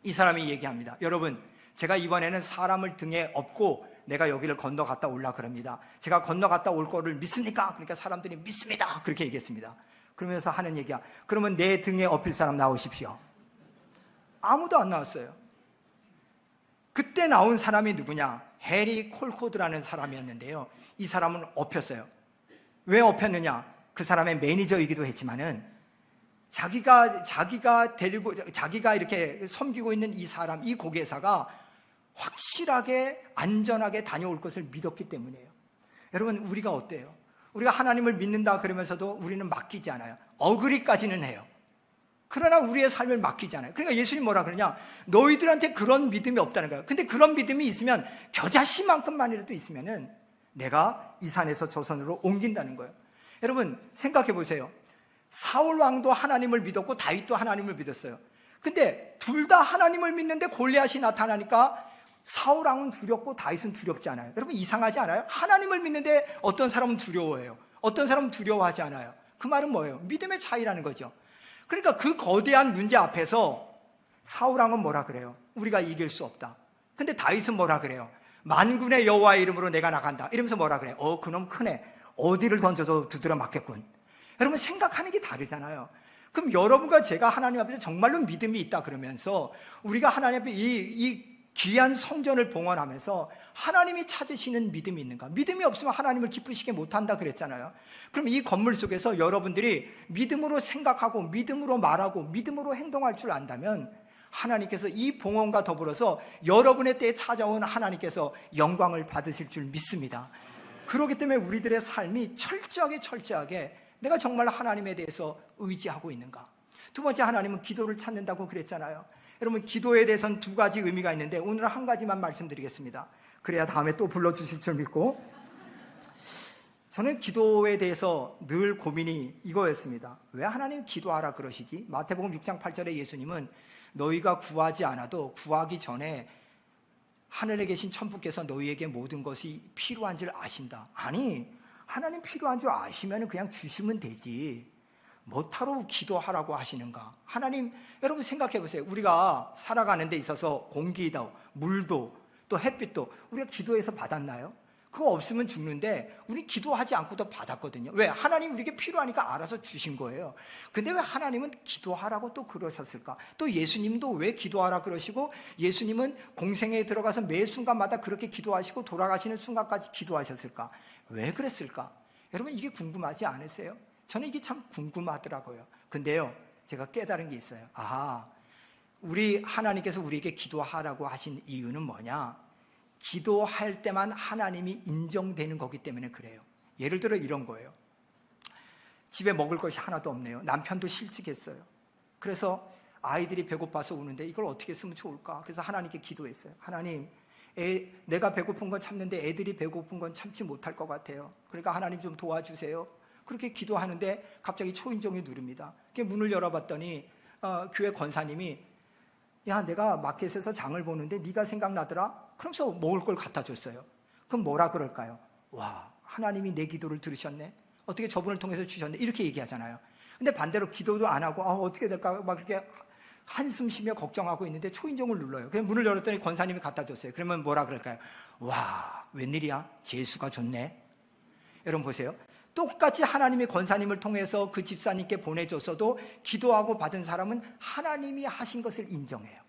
[SPEAKER 5] 이 사람이 얘기합니다. 여러분, 제가 이번에는 사람을 등에 업고 내가 여기를 건너갔다 올라 그럽니다. 제가 건너갔다 올 거를 믿습니까? 그러니까 사람들이 믿습니다. 그렇게 얘기했습니다. 그러면서 하는 얘기야. 그러면 내 등에 업힐 사람 나오십시오. 아무도 안 나왔어요. 그때 나온 사람이 누구냐? 해리 콜코드라는 사람이었는데요. 이 사람은 업혔어요. 왜 업혔느냐? 그 사람의 매니저이기도 했지만은 자기가 이렇게 섬기고 있는 이 사람, 이 고개사가 확실하게 안전하게 다녀올 것을 믿었기 때문이에요. 여러분, 우리가 어때요? 우리가 하나님을 믿는다 그러면서도 우리는 맡기지 않아요. 어그리까지는 해요. 그러나 우리의 삶을 맡기지 않아요. 그러니까 예수님 뭐라 그러냐? 너희들한테 그런 믿음이 없다는 거예요. 근데 그런 믿음이 있으면 겨자씨만큼만이라도 있으면은 내가 이 산에서 저 산으로 옮긴다는 거예요. 여러분, 생각해 보세요. 사울 왕도 하나님을 믿었고 다윗도 하나님을 믿었어요. 근데 둘 다 하나님을 믿는데 골리앗이 나타나니까 사울 왕은 두렵고 다윗은 두렵지 않아요. 여러분, 이상하지 않아요? 하나님을 믿는데 어떤 사람은 두려워해요. 어떤 사람은 두려워하지 않아요. 그 말은 뭐예요? 믿음의 차이라는 거죠. 그러니까 그 거대한 문제 앞에서 사울 왕은 뭐라 그래요? 우리가 이길 수 없다. 근데 다윗은 뭐라 그래요? 만군의 여호와의 이름으로 내가 나간다. 이러면서 뭐라 그래요? 그놈 크네. 어디를 던져서 두드려 맞겠군. 여러분, 생각하는 게 다르잖아요. 그럼 여러분과 제가 하나님 앞에서 정말로 믿음이 있다 그러면서 우리가 하나님 앞에 이 귀한 성전을 봉헌하면서 하나님이 찾으시는 믿음이 있는가? 믿음이 없으면 하나님을 기쁘시게 못한다 그랬잖아요. 그럼 이 건물 속에서 여러분들이 믿음으로 생각하고 믿음으로 말하고 믿음으로 행동할 줄 안다면 하나님께서 이 봉헌과 더불어서 여러분의 때에 찾아온 하나님께서 영광을 받으실 줄 믿습니다. 그렇기 때문에 우리들의 삶이 철저하게 내가 정말 하나님에 대해서 의지하고 있는가? 두 번째, 하나님은 기도를 찾는다고 그랬잖아요. 여러분, 기도에 대해서는 두 가지 의미가 있는데 오늘은 한 가지만 말씀드리겠습니다. 그래야 다음에 또 불러주실 줄 믿고. 저는 기도에 대해서 늘 고민이 이거였습니다. 왜 하나님 기도하라 그러시지? 마태복음 6장 8절에 예수님은 너희가 구하지 않아도 구하기 전에 하늘에 계신 천부께서 너희에게 모든 것이 필요한 줄 아신다. 아니, 하나님 필요한 줄 아시면 그냥 주시면 되지. 뭐하러 기도하라고 하시는가? 하나님, 여러분 생각해 보세요. 우리가 살아가는 데 있어서 공기도, 물도, 또 햇빛도 우리가 기도해서 받았나요? 그거 없으면 죽는데 우리 기도하지 않고도 받았거든요. 왜? 하나님 우리에게 필요하니까 알아서 주신 거예요. 근데 왜 하나님은 기도하라고 또 그러셨을까? 또 예수님도 왜 기도하라 그러시고 예수님은 공생애에 들어가서 매 순간마다 그렇게 기도하시고 돌아가시는 순간까지 기도하셨을까? 왜 그랬을까? 여러분 이게 궁금하지 않으세요? 저는 이게 참 궁금하더라고요. 근데요, 제가 깨달은 게 있어요. 아하, 우리 하나님께서 우리에게 기도하라고 하신 이유는 뭐냐? 기도할 때만 하나님이 인정되는 거기 때문에 그래요. 예를 들어 이런 거예요. 집에 먹을 것이 하나도 없네요. 남편도 실직했어요. 그래서 아이들이 배고파서 우는데 이걸 어떻게 쓰면 좋을까? 그래서 하나님께 기도했어요. 하나님, 내가 배고픈 건 참는데 애들이 배고픈 건 참지 못할 것 같아요. 그러니까 하나님 좀 도와주세요. 그렇게 기도하는데 갑자기 초인종이 누릅니다. 문을 열어봤더니 교회 권사님이 야, 내가 마켓에서 장을 보는데 네가 생각나더라? 그러면서 먹을 걸 갖다 줬어요. 그럼 뭐라 그럴까요? 와, 하나님이 내 기도를 들으셨네? 어떻게 저분을 통해서 주셨네? 이렇게 얘기하잖아요. 근데 반대로 기도도 안 하고 어떻게 될까? 막 그렇게 한숨 쉬며 걱정하고 있는데 초인종을 눌러요. 그냥 문을 열었더니 권사님이 갖다 줬어요. 그러면 뭐라 그럴까요? 와, 웬일이야? 재수가 좋네? 여러분 보세요. 똑같이 하나님이 권사님을 통해서 그 집사님께 보내줬어도 기도하고 받은 사람은 하나님이 하신 것을 인정해요.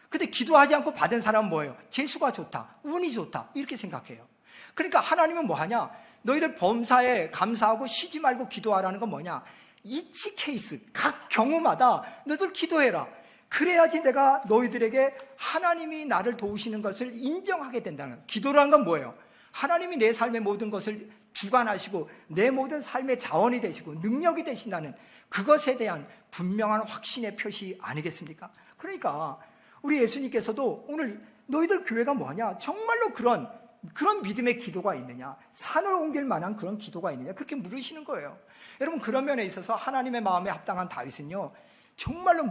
[SPEAKER 5] 근데 기도하지 않고 받은 사람은 뭐예요? 재수가 좋다, 운이 좋다 이렇게 생각해요. 그러니까 하나님은 뭐하냐? 너희들 범사에 감사하고 쉬지 말고 기도하라는 건 뭐냐? 이치 케이스, 각 경우마다 너희들 기도해라. 그래야지 내가 너희들에게 하나님이 나를 도우시는 것을 인정하게 된다는 거예요. 기도라는 건 뭐예요? 하나님이 내 삶의 모든 것을 주관하시고 내 모든 삶의 자원이 되시고 능력이 되신다는 그것에 대한 분명한 확신의 표시 아니겠습니까? 그러니까 우리 예수님께서도 오늘 너희들 교회가 뭐냐? 정말로 그런 믿음의 기도가 있느냐? 산을 옮길 만한 그런 기도가 있느냐? 그렇게 물으시는 거예요. 여러분 그런 면에 있어서 하나님의 마음에 합당한 다윗은요 정말로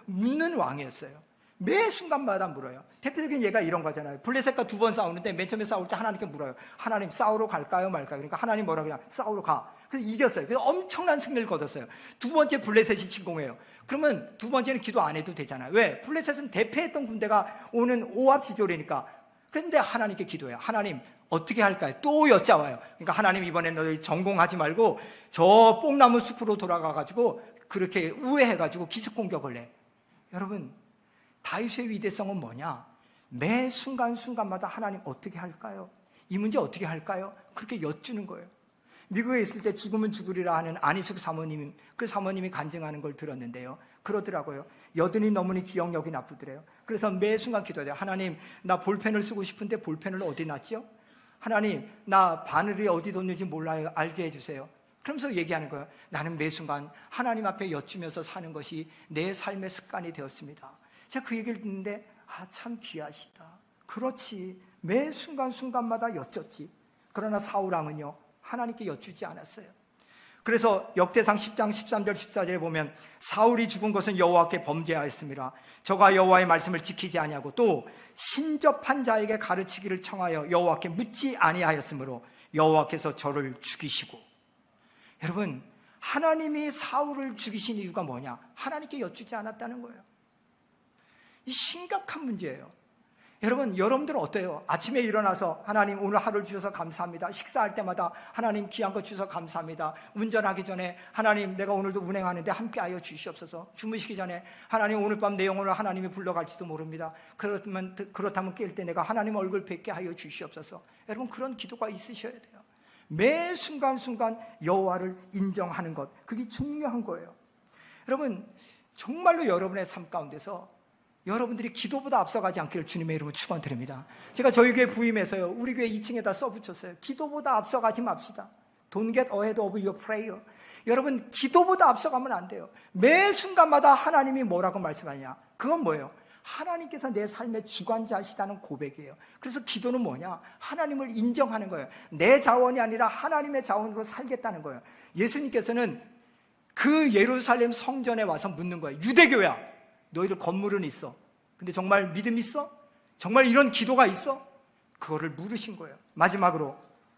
[SPEAKER 5] 묻는 왕이었어요. 매 순간마다 물어요. 대표적인 예가 이런 거잖아요. 블레셋과 2번 싸우는데 맨 처음에 싸울 때 하나님께 물어요. 하나님 싸우러 갈까요 말까요? 그러니까 하나님 뭐라 그냥 싸우러 가. 그래서 이겼어요. 그래서 엄청난 승리를 거뒀어요. 두 번째 블레셋이 침공해요. 그러면 두 번째는 기도 안 해도 되잖아요. 왜? 블레셋은 대패했던 군대가 오는 오합지졸이니까. 그런데 하나님께 기도해요. 하나님 어떻게 할까요? 또 여짜와요. 그러니까 하나님 이번엔 너희 전공하지 말고 저 뽕나무 숲으로 돌아가가지고 그렇게 우회해가지고 기습공격을 해. 여러분 다윗의 위대성은 뭐냐? 매 순간순간마다 하나님 어떻게 할까요? 이 문제 어떻게 할까요? 그렇게 여쭈는 거예요. 미국에 있을 때 죽으면 죽으리라 하는 안희숙 사모님, 그 사모님이 간증하는 걸 들었는데요. 그러더라고요. 여든이 넘으니 기억력이 나쁘더래요. 그래서 매 순간 기도해요. 하나님, 나 볼펜을 쓰고 싶은데 볼펜을 어디 놨죠? 하나님, 나 바늘이 어디 뒀는지 몰라요. 알게 해주세요. 그러면서 얘기하는 거예요. 나는 매 순간 하나님 앞에 여쭈면서 사는 것이 내 삶의 습관이 되었습니다. 제가 그 얘기를 듣는데 참 귀하시다. 그렇지. 매 순간순간마다 여쭙지. 그러나 사울왕은요 하나님께 여쭈지 않았어요. 그래서 역대상 10장 13절 14절에 보면 사울이 죽은 것은 여호와께 범죄하였습니다. 저가 여호와의 말씀을 지키지 아니하고 또 신접한 자에게 가르치기를 청하여 여호와께 묻지 아니하였으므로 여호와께서 저를 죽이시고. 여러분 하나님이 사울을 죽이신 이유가 뭐냐? 하나님께 여쭈지 않았다는 거예요. 이 심각한 문제예요. 여러분, 여러분들은 어때요? 아침에 일어나서 하나님 오늘 하루를 주셔서 감사합니다. 식사할 때마다 하나님 귀한 것 주셔서 감사합니다. 운전하기 전에 하나님 내가 오늘도 운행하는데 함께하여 주시옵소서. 주무시기 전에 하나님 오늘 밤 내 영혼을 하나님이 불러갈지도 모릅니다. 그렇다면 깰 때 내가 하나님 얼굴 뵙게 하여 주시옵소서. 여러분 그런 기도가 있으셔야 돼요. 매 순간순간 여호와를 인정하는 것, 그게 중요한 거예요. 여러분 정말로 여러분의 삶 가운데서 여러분들이 기도보다 앞서가지 않기를 주님의 이름으로 축원드립니다. 제가 저희 교회 부임해서요 우리 교회 2층에다 써붙였어요. 기도보다 앞서가지 맙시다. Don't get ahead of your prayer. 여러분 기도보다 앞서가면 안 돼요. 매 순간마다 하나님이 뭐라고 말씀하냐? 그건 뭐예요? 하나님께서 내 삶의 주관자시다는 고백이에요. 그래서 기도는 뭐냐? 하나님을 인정하는 거예요. 내 자원이 아니라 하나님의 자원으로 살겠다는 거예요. 예수님께서는 그 예루살렘 성전에 와서 묻는 거예요. 유대교야, 너희들 건물은 있어. 근데 정말 믿음 있어? 정말 이런 기도가 있어? 그거를 물으신 거예요. 마지막으로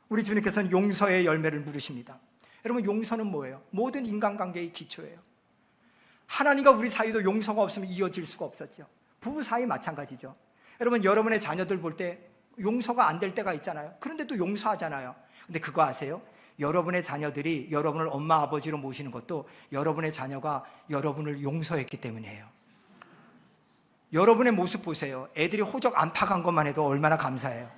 [SPEAKER 5] 우리 주님께서는 용서의 열매를 물으십니다. 여러분, 용서는 뭐예요? 모든 인간관계의 기초예요. 하나님과 우리 사이도 용서가 없으면 이어질 수가 없었죠. 부부 사이 마찬가지죠. 여러분, 여러분의 자녀들 볼 때 용서가 안 될 때가 있잖아요. 그런데 또 용서하잖아요. 근데 그거 아세요? 여러분의 자녀들이 여러분을 엄마 아버지로 모시는 것도 여러분의 자녀가 여러분을 용서했기 때문이에요. 여러분의 모습 보세요. 애들이 호적 안 파간 것만 해도 얼마나 감사해요.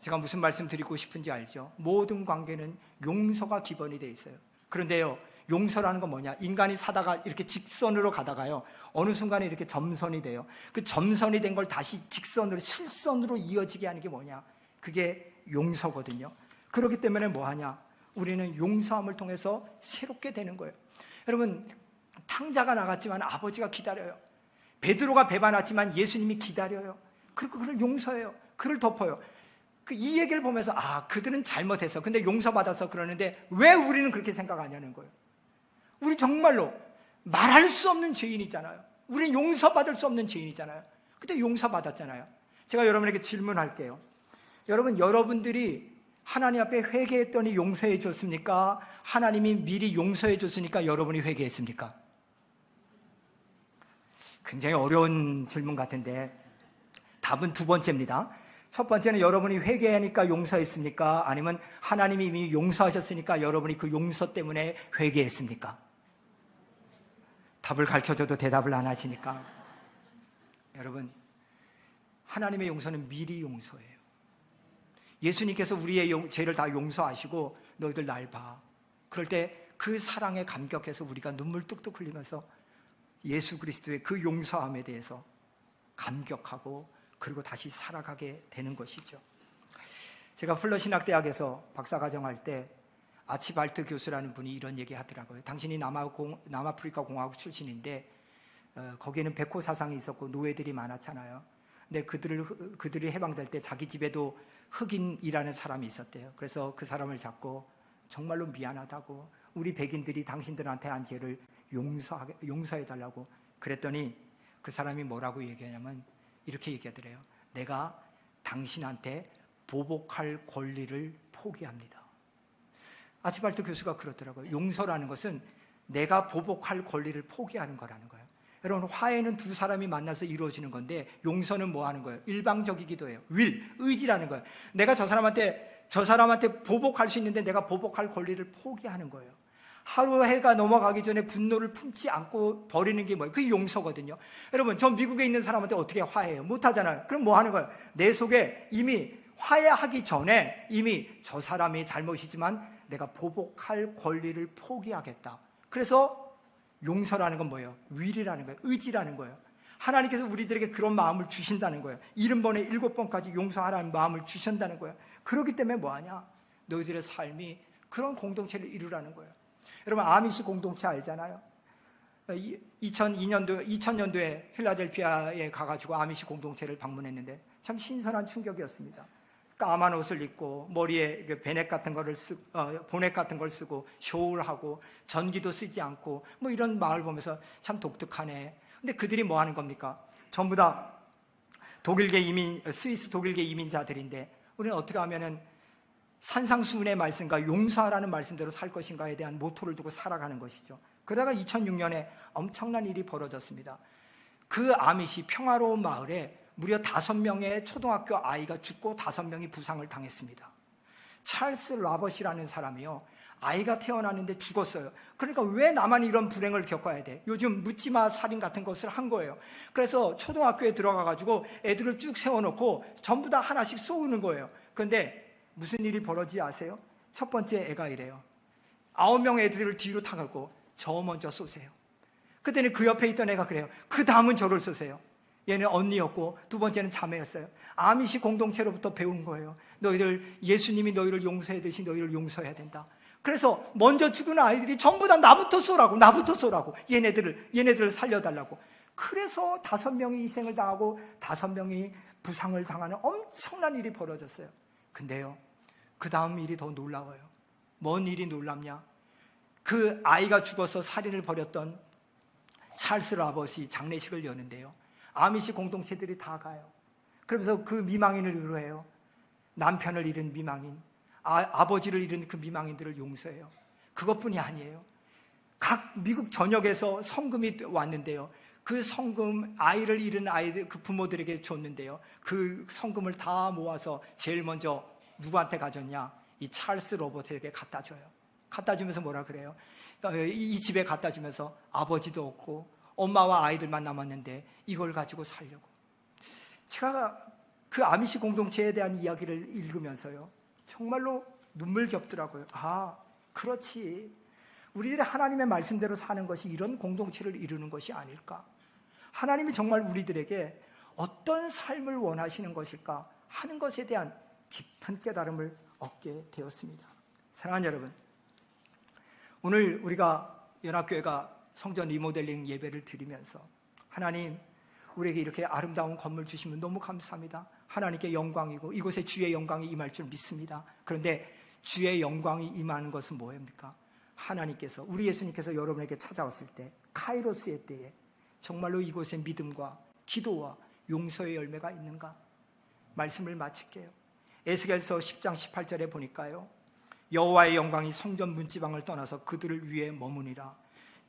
[SPEAKER 5] 제가 무슨 말씀 드리고 싶은지 알죠? 모든 관계는 용서가 기본이 돼 있어요. 그런데요, 용서라는 건 뭐냐? 인간이 사다가 이렇게 직선으로 가다가요, 어느 순간에 이렇게 점선이 돼요. 그 점선이 된 걸 다시 직선으로, 실선으로 이어지게 하는 게 뭐냐? 그게 용서거든요. 그렇기 때문에 뭐 하냐? 우리는 용서함을 통해서 새롭게 되는 거예요. 여러분, 탕자가 나갔지만 아버지가 기다려요. 베드로가 배반했지만 예수님이 기다려요. 그리고 그를 용서해요. 그를 덮어요. 이 얘기를 보면서 그들은 잘못했어. 근데 용서받아서 그러는데 왜 우리는 그렇게 생각하냐는 거예요. 우리 정말로 말할 수 없는 죄인이잖아요. 우리는 용서받을 수 없는 죄인이잖아요. 근데 용서받았잖아요. 제가 여러분에게 질문할게요. 여러분들이 하나님 앞에 회개했더니 용서해 줬습니까? 하나님이 미리 용서해 줬으니까 여러분이 회개했습니까? 굉장히 어려운 질문 같은데 답은 두 번째입니다. 첫 번째는 여러분이 회개하니까 용서했습니까? 아니면 하나님이 이미 용서하셨으니까 여러분이 그 용서 때문에 회개했습니까? 답을 가르쳐줘도 대답을 안 하시니까. 여러분, 하나님의 용서는 미리 용서예요. 예수님께서 우리의 죄를 다 용서하시고 너희들 날 봐. 그럴 때 그 사랑에 감격해서 우리가 눈물 뚝뚝 흘리면서 예수 그리스도의 그 용서함에 대해서 감격하고 그리고 다시 살아가게 되는 것이죠. 제가 플러신학대학에서 박사과정할 때 아치발트 교수라는 분이 이런 얘기 하더라고요. 당신이 남아프리카 공화국 출신인데 거기에는 백호 사상이 있었고 노예들이 많았잖아요. 근데 그들이 해방될 때 자기 집에도 흑인이라는 사람이 있었대요. 그래서 그 사람을 잡고 정말로 미안하다고, 우리 백인들이 당신들한테 한 죄를 용서해달라고 그랬더니 그 사람이 뭐라고 얘기하냐면 이렇게 얘기하더래요. 내가 당신한테 보복할 권리를 포기합니다. 아치발트 교수가 그러더라고요. 용서라는 것은 내가 보복할 권리를 포기하는 거라는 거예요. 여러분, 화해는 두 사람이 만나서 이루어지는 건데 용서는 뭐 하는 거예요? 일방적이기도 해요. 의지라는 거예요. 내가 저 사람한테 보복할 수 있는데 내가 보복할 권리를 포기하는 거예요. 하루 해가 넘어가기 전에 분노를 품지 않고 버리는 게 뭐예요? 그게 용서거든요. 여러분, 저 미국에 있는 사람한테 어떻게 화해해요? 못 하잖아요. 그럼 뭐 하는 거예요? 내 속에 이미 화해하기 전에 이미 저 사람이 잘못이지만 내가 보복할 권리를 포기하겠다. 그래서 용서라는 건 뭐예요? 윌이라는 거예요. 의지라는 거예요. 하나님께서 우리들에게 그런 마음을 주신다는 거예요. 70번에 7번까지 용서하라는 마음을 주신다는 거예요. 그렇기 때문에 뭐하냐? 너희들의 삶이 그런 공동체를 이루라는 거예요. 여러분, 아미시 공동체 알잖아요. 2000년도에 필라델피아에 가가지고 아미시 공동체를 방문했는데 참 신선한 충격이었습니다. 까만 옷을 입고 머리에 베넷 같은 거를 보넷 같은 걸 쓰고 쇼울하고 전기도 쓰지 않고 뭐 이런 마을 보면서 참 독특하네. 근데 그들이 뭐 하는 겁니까? 전부 다 스위스 독일계 이민자들인데 우리는 어떻게 하면은 산상수훈의 말씀과 용서하라는 말씀대로 살 것인가에 대한 모토를 두고 살아가는 것이죠. 그러다가 2006년에 엄청난 일이 벌어졌습니다. 그 아미시 평화로운 마을에 무려 5명의 초등학교 아이가 죽고 5명이 부상을 당했습니다. 찰스 라벗이라는 사람이요, 아이가 태어났는데 죽었어요. 그러니까 왜 나만 이런 불행을 겪어야 돼? 요즘 묻지마 살인 같은 것을 한 거예요. 그래서 초등학교에 들어가가지고 애들을 쭉 세워놓고 전부 다 하나씩 쏘는 거예요. 그런데 무슨 일이 벌어지지 아세요? 첫 번째 애가 이래요. 9명 애들을 뒤로 타가고 저 먼저 쏘세요. 그때는 그 옆에 있던 애가 그래요. 그 다음은 저를 쏘세요. 얘는 언니였고 두 번째는 자매였어요. 아미시 공동체로부터 배운 거예요. 너희들, 예수님이 너희를 용서하듯이 너희를 용서해야 된다. 그래서 먼저 죽은 아이들이 전부 다 나부터 쏘라고 얘네들을 살려달라고. 그래서 5명이 희생을 당하고 5명이 부상을 당하는 엄청난 일이 벌어졌어요. 근데요, 그 다음 일이 더 놀라워요. 뭔 일이 놀랍냐? 그 아이가 죽어서 살인을 벌였던 찰스 라벗이 장례식을 여는데요, 아미시 공동체들이 다 가요. 그러면서 그 미망인을 위로해요. 남편을 잃은 미망인, 아버지를 잃은 그 미망인들을 용서해요. 그것뿐이 아니에요. 각 미국 전역에서 성금이 왔는데요, 그 성금, 아이를 잃은 아이들, 그 부모들에게 줬는데요, 그 성금을 다 모아서 제일 먼저 누구한테 가졌냐? 이 찰스 로버트에게 갖다 줘요. 갖다 주면서 뭐라 그래요? 이 집에 갖다 주면서 아버지도 없고 엄마와 아이들만 남았는데 이걸 가지고 살려고. 제가 그 아미시 공동체에 대한 이야기를 읽으면서요, 정말로 눈물 겹더라고요. 아, 그렇지. 우리들이 하나님의 말씀대로 사는 것이 이런 공동체를 이루는 것이 아닐까? 하나님이 정말 우리들에게 어떤 삶을 원하시는 것일까 하는 것에 대한 깊은 깨달음을 얻게 되었습니다. 사랑하는 여러분, 오늘 우리가 연합교회가 성전 리모델링 예배를 드리면서 하나님, 우리에게 이렇게 아름다운 건물 주시면 너무 감사합니다. 하나님께 영광이고 이곳에 주의 영광이 임할 줄 믿습니다. 그런데 주의 영광이 임하는 것은 뭐입니까? 하나님께서, 우리 예수님께서 여러분에게 찾아왔을 때, 카이로스의 때에 정말로 이곳에 믿음과 기도와 용서의 열매가 있는가? 말씀을 마칠게요. 에스겔서 10장 18절에 보니까요, 여호와의 영광이 성전 문지방을 떠나서 그들을 위해 머무니라.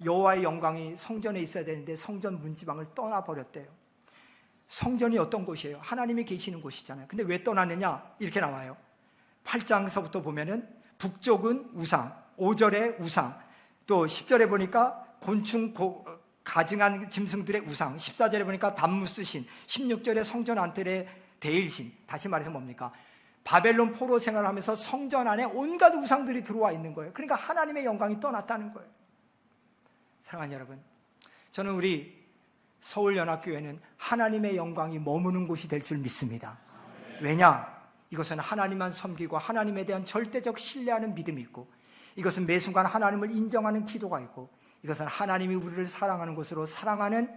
[SPEAKER 5] 여호와의 영광이 성전에 있어야 되는데 성전 문지방을 떠나버렸대요. 성전이 어떤 곳이에요? 하나님이 계시는 곳이잖아요. 근데 왜 떠났느냐? 이렇게 나와요. 8장서부터 보면은 북쪽은 우상, 5절에 우상, 또 10절에 보니까 곤충 가증한 짐승들의 우상, 14절에 보니까 단무스신, 16절에 성전 안뜰의 대일신. 다시 말해서 뭡니까? 바벨론 포로 생활을 하면서 성전 안에 온갖 우상들이 들어와 있는 거예요. 그러니까 하나님의 영광이 떠났다는 거예요. 사랑하는 여러분, 저는 우리 서울연합교회는 하나님의 영광이 머무는 곳이 될 줄 믿습니다. 왜냐? 이것은 하나님만 섬기고 하나님에 대한 절대적 신뢰하는 믿음이 있고, 이것은 매 순간 하나님을 인정하는 기도가 있고, 이것은 하나님이 우리를 사랑하는 곳으로 사랑하는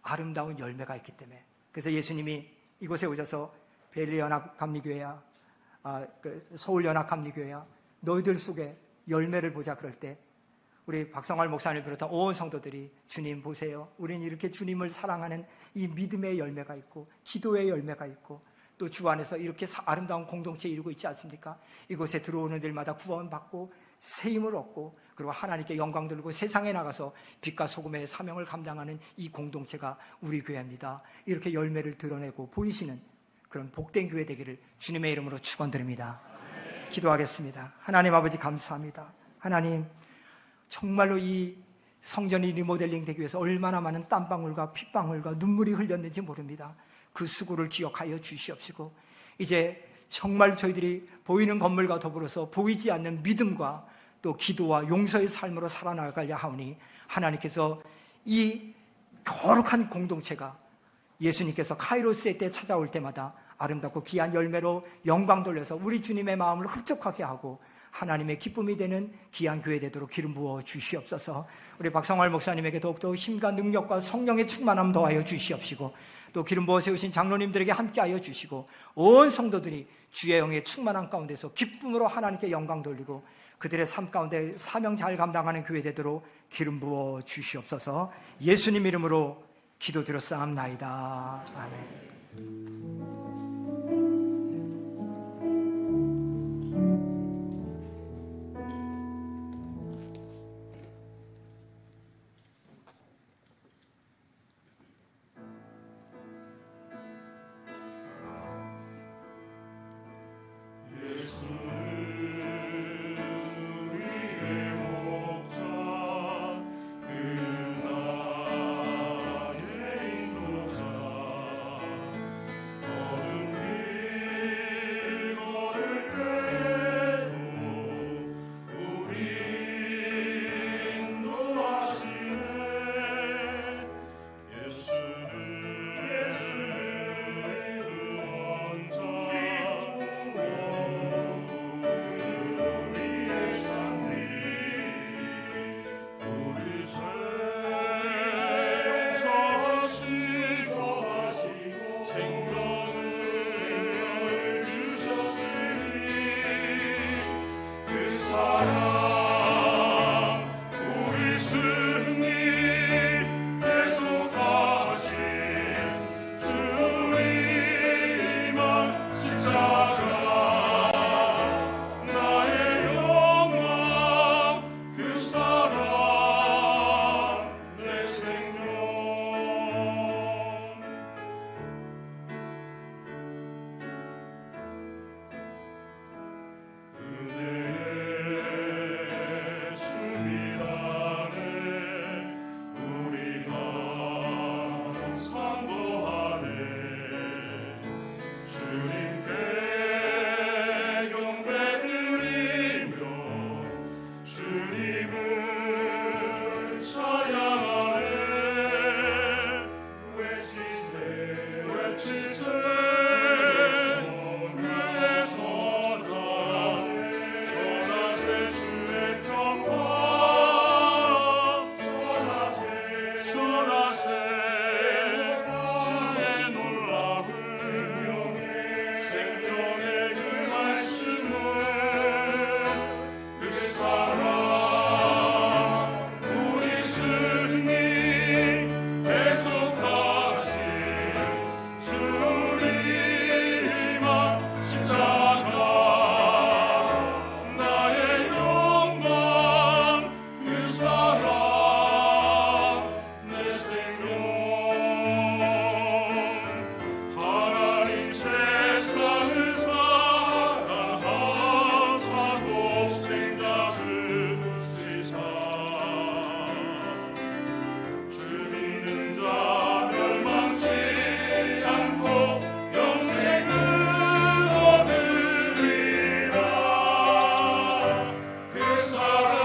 [SPEAKER 5] 아름다운 열매가 있기 때문에, 그래서 예수님이 이곳에 오셔서 벨리연합감리교회야, 서울연합감리교회야, 너희들 속에 열매를 보자 그럴 때 우리 박성활 목사님을 비롯한 온 성도들이 주님 보세요, 우리는 이렇게 주님을 사랑하는 이 믿음의 열매가 있고 기도의 열매가 있고 또 주 안에서 이렇게 아름다운 공동체 이루고 있지 않습니까? 이곳에 들어오는 들마다 구원받고 세임을 얻고 그리고 하나님께 영광 돌리고 세상에 나가서 빛과 소금의 사명을 감당하는 이 공동체가 우리 교회입니다. 이렇게 열매를 드러내고 보이시는 그런 복된 교회 되기를 주님의 이름으로 축원드립니다. 기도하겠습니다. 하나님 아버지 감사합니다. 하나님, 정말로 이 성전이 리모델링 되기 위해서 얼마나 많은 땀방울과 핏방울과 눈물이 흘렸는지 모릅니다. 그 수고를 기억하여 주시옵시고, 이제 정말 저희들이 보이는 건물과 더불어서 보이지 않는 믿음과 또 기도와 용서의 삶으로 살아나가려 하오니, 하나님께서 이 거룩한 공동체가 예수님께서 카이로스의 때 찾아올 때마다 아름답고 귀한 열매로 영광 돌려서 우리 주님의 마음을 흡족하게 하고 하나님의 기쁨이 되는 귀한 교회 되도록 기름 부어 주시옵소서. 우리 박성활 목사님에게 더욱더 힘과 능력과 성령의 충만함 더하여 주시옵시고, 또 기름 부어 세우신 장로님들에게 함께하여 주시고 온 성도들이 주의 영의 충만함 가운데서 기쁨으로 하나님께 영광 돌리고 그들의 삶 가운데 사명 잘 감당하는 교회 되도록 기름 부어 주시옵소서. 예수님 이름으로 기도드렸사옵나이다. 아멘.
[SPEAKER 3] 선도하네. 주님께 경배드리며 주님을 찬양하네. 외치세 그의 선한 전하세 주의 평화 전하세 주의 놀라운 생명의 그 말씀을 그 사랑 우리 승리 계속하신 주리 희망 십자가 나의 영광 그 사랑 내 생명 하나님 세상을 사랑하사 독생자 주시사 주 믿는 자 멸망치 않고 영생을 얻으리라. 그 사랑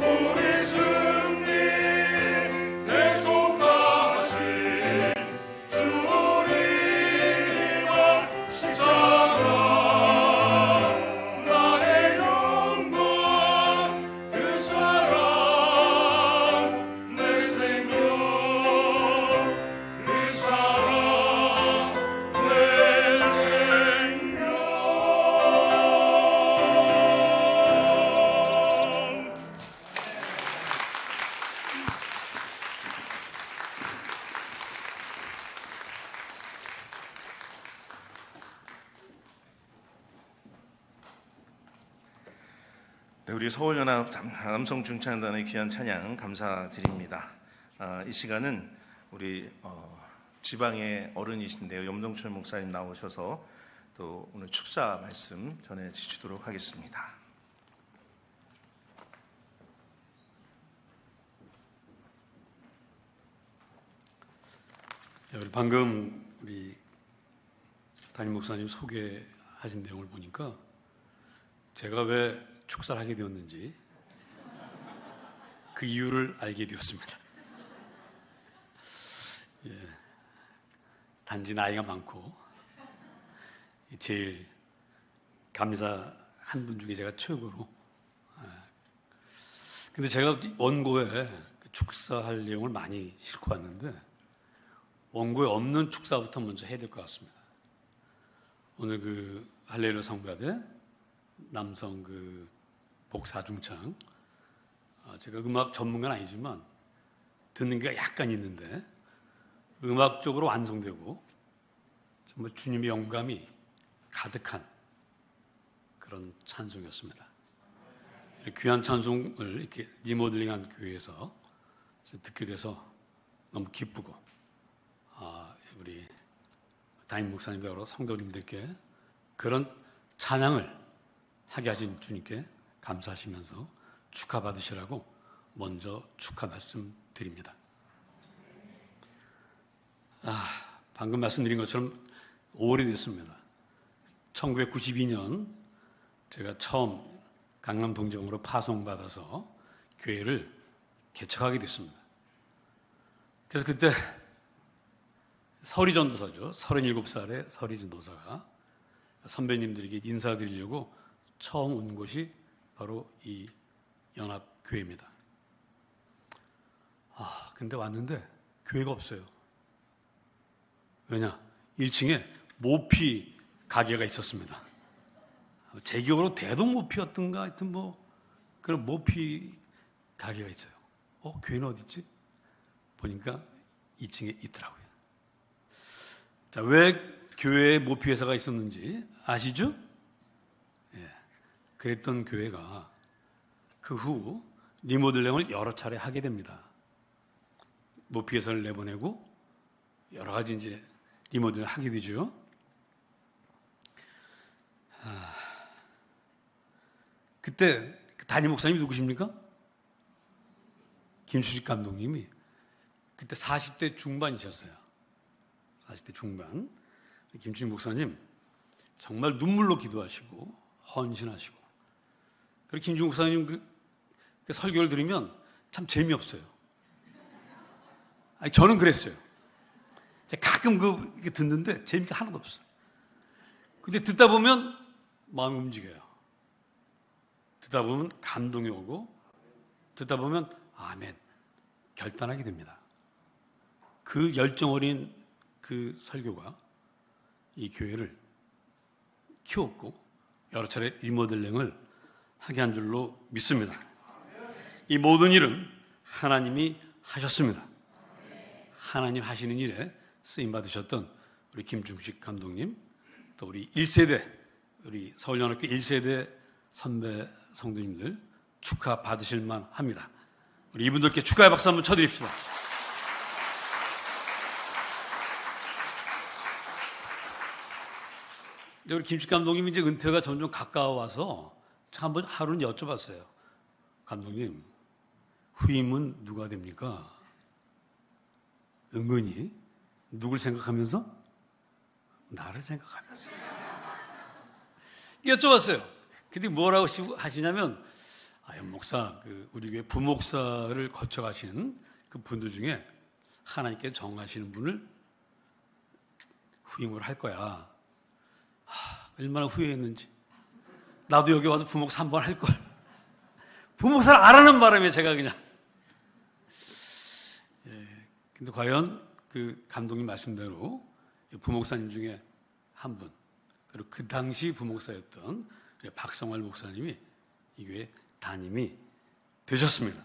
[SPEAKER 3] 우리 승리 계속하신 주리 희망 십자가 나의 영광 그 사랑 내 생명 그 사랑 내 생명.
[SPEAKER 2] 네, 우리 서울연합 남성중창단의 귀한 찬양 감사드립니다. 이 시간은 우리 지방의 어른이신데요, 염동철 목사님 나오셔서 또 오늘 축사 말씀 전해 주시도록 하겠습니다.
[SPEAKER 6] 우리 방금 우리 담임 목사님 소개하신 내용을 보니까 제가 왜 축사를 하게 되었는지 그 이유를 알게 되었습니다. 예, 단지 나이가 많고 제일 감사한 분 중에 제가 최고로. 근데 제가 원고에 축사할 내용을 많이 싣고 왔는데 원고에 없는 축사부터 먼저 해야 될 것 같습니다. 오늘 그 할렐루야 성가대 남성 그 복사중창, 제가 음악 전문가는 아니지만 듣는 게 약간 있는데 음악적으로 완성되고 정말 주님의 영감이 가득한 그런 찬송이었습니다. 귀한 찬송을 이렇게 리모델링한 교회에서 듣게 돼서 너무 기쁘고, 우리 담임 목사님과 여러 성도님들께 그런 찬양을 하게 하신 주님께 감사하시면서 축하받으시라고 먼저 축하 말씀 드립니다. 방금 말씀드린 것처럼 오래됐습니다. 1992년 제가 처음 강남 동정으로 파송받아서 교회를 개척하게 됐습니다. 그래서 그때 서리 전도사죠. 37살의 서리 전도사가 선배님들에게 인사드리려고 처음 온 곳이 바로 이 연합교회입니다. 근데 왔는데 교회가 없어요. 왜냐? 1층에 모피 가게가 있었습니다. 제 기억으로 대동모피였던가 하여튼 그런 모피 가게가 있어요. 교회는 어디 있지? 보니까 2층에 있더라고요. 자, 왜 교회에 모피 회사가 있었는지 아시죠? 예. 그랬던 교회가 그 후 리모델링을 여러 차례 하게 됩니다. 모피 회사를 내보내고 여러 가지 이제 리모델링을 하게 되죠. 그때 담임 목사님이 누구십니까? 김수직 감독님이 그때 40대 중반이셨어요. 40대 중반. 김충식 목사님 정말 눈물로 기도하시고 헌신하시고, 그리고 김충식 목사님 그 설교를 들으면 참 재미없어요. 아니, 저는 그랬어요. 제가 가끔 이렇게 듣는데 재미가 하나도 없어요. 근데 듣다 보면 마음이 움직여요. 듣다 보면 감동이 오고, 듣다 보면 아멘, 결단하게 됩니다. 그 열정 어린 그 설교가 이 교회를 키웠고 여러 차례 리모델링을 하게 한 줄로 믿습니다. 이 모든 일은 하나님이 하셨습니다. 하나님 하시는 일에 쓰임 받으셨던 우리 김충식 감독님, 또 우리 1세대, 우리 서울연합교 1세대 선배 성도님들 축하 받으실 만 합니다. 우리 이분들께 축하의 박수 한번 쳐드립시다. 우리 김충식 감독님이 이제 은퇴가 점점 가까워와서 제가 한번 하루는 여쭤봤어요. 감독님, 후임은 누가 됩니까? 은근히 누굴 생각하면서? 나를 생각하면서 여쭤봤어요. 근데 뭐라고 하시냐면, 목사, 우리 교회 부목사를 거쳐가신 그 분들 중에 하나님께 정하시는 분을 후임을 할 거야. 얼마나 후회했는지. 나도 여기 와서 부목사 한번 할 걸. 부목사를 알아는 바람에 제가 그냥. 근데 과연 그 감독님 말씀대로 부목사님 중에 한 분, 그리고 그 당시 부목사였던 박성활 목사님이 이 교회 담임이 되셨습니다.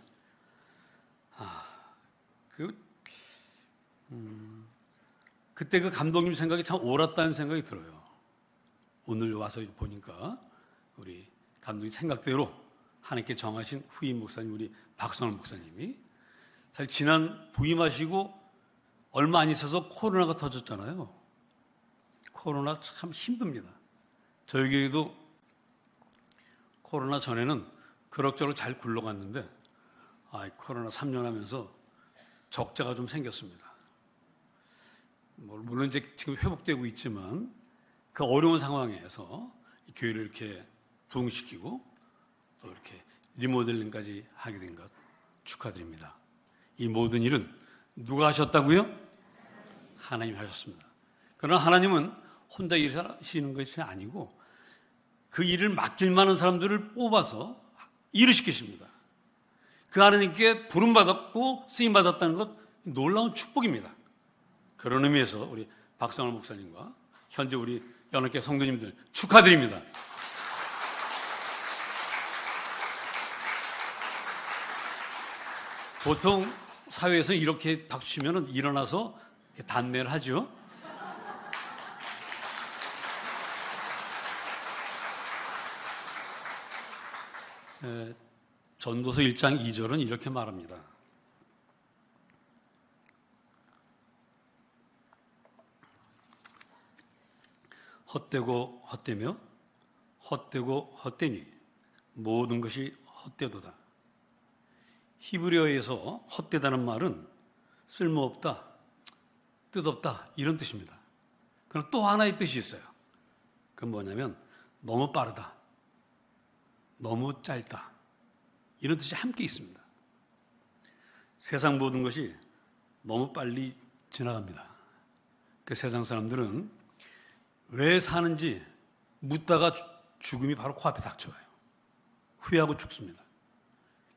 [SPEAKER 6] 그때 그 감독님 생각이 참 옳았다는 생각이 들어요. 오늘 와서 보니까 우리 감독님 생각대로 하나님께 정하신 후임 목사님, 우리 박성활 목사님이 사실 지난 부임하시고 얼마 안 있어서 코로나가 터졌잖아요. 코로나 참 힘듭니다. 저희 교회도 코로나 전에는 그럭저럭 잘 굴러갔는데 코로나 3년 하면서 적자가 좀 생겼습니다. 물론 이제 지금 회복되고 있지만 그 어려운 상황에서 이 교회를 이렇게 부흥시키고 또 이렇게 리모델링까지 하게 된 것 축하드립니다. 이 모든 일은 누가 하셨다고요? 하나님이 하셨습니다. 그러나 하나님은 혼자 일하시는 것이 아니고 그 일을 맡길 만한 사람들을 뽑아서 일을 시키십니다. 그 하나님께 부름받았고 쓰임받았다는 것 놀라운 축복입니다. 그런 의미에서 우리 박성활 목사님과 현재 우리 연합교회 성도님들 축하드립니다. 보통 사회에서 이렇게 박수 치면 일어나서 단례를 하죠. 전도서 1장 2절은 이렇게 말합니다. 헛되고 헛되며 헛되고 헛되니 모든 것이 헛되도다. 히브리어에서 헛되다는 말은 쓸모없다, 뜻없다 이런 뜻입니다. 그럼 또 하나의 뜻이 있어요. 그건 뭐냐면 너무 빠르다, 너무 짧다 이런 뜻이 함께 있습니다. 세상 모든 것이 너무 빨리 지나갑니다. 그 세상 사람들은 왜 사는지 묻다가 죽음이 바로 코앞에 닥쳐와요. 후회하고 죽습니다.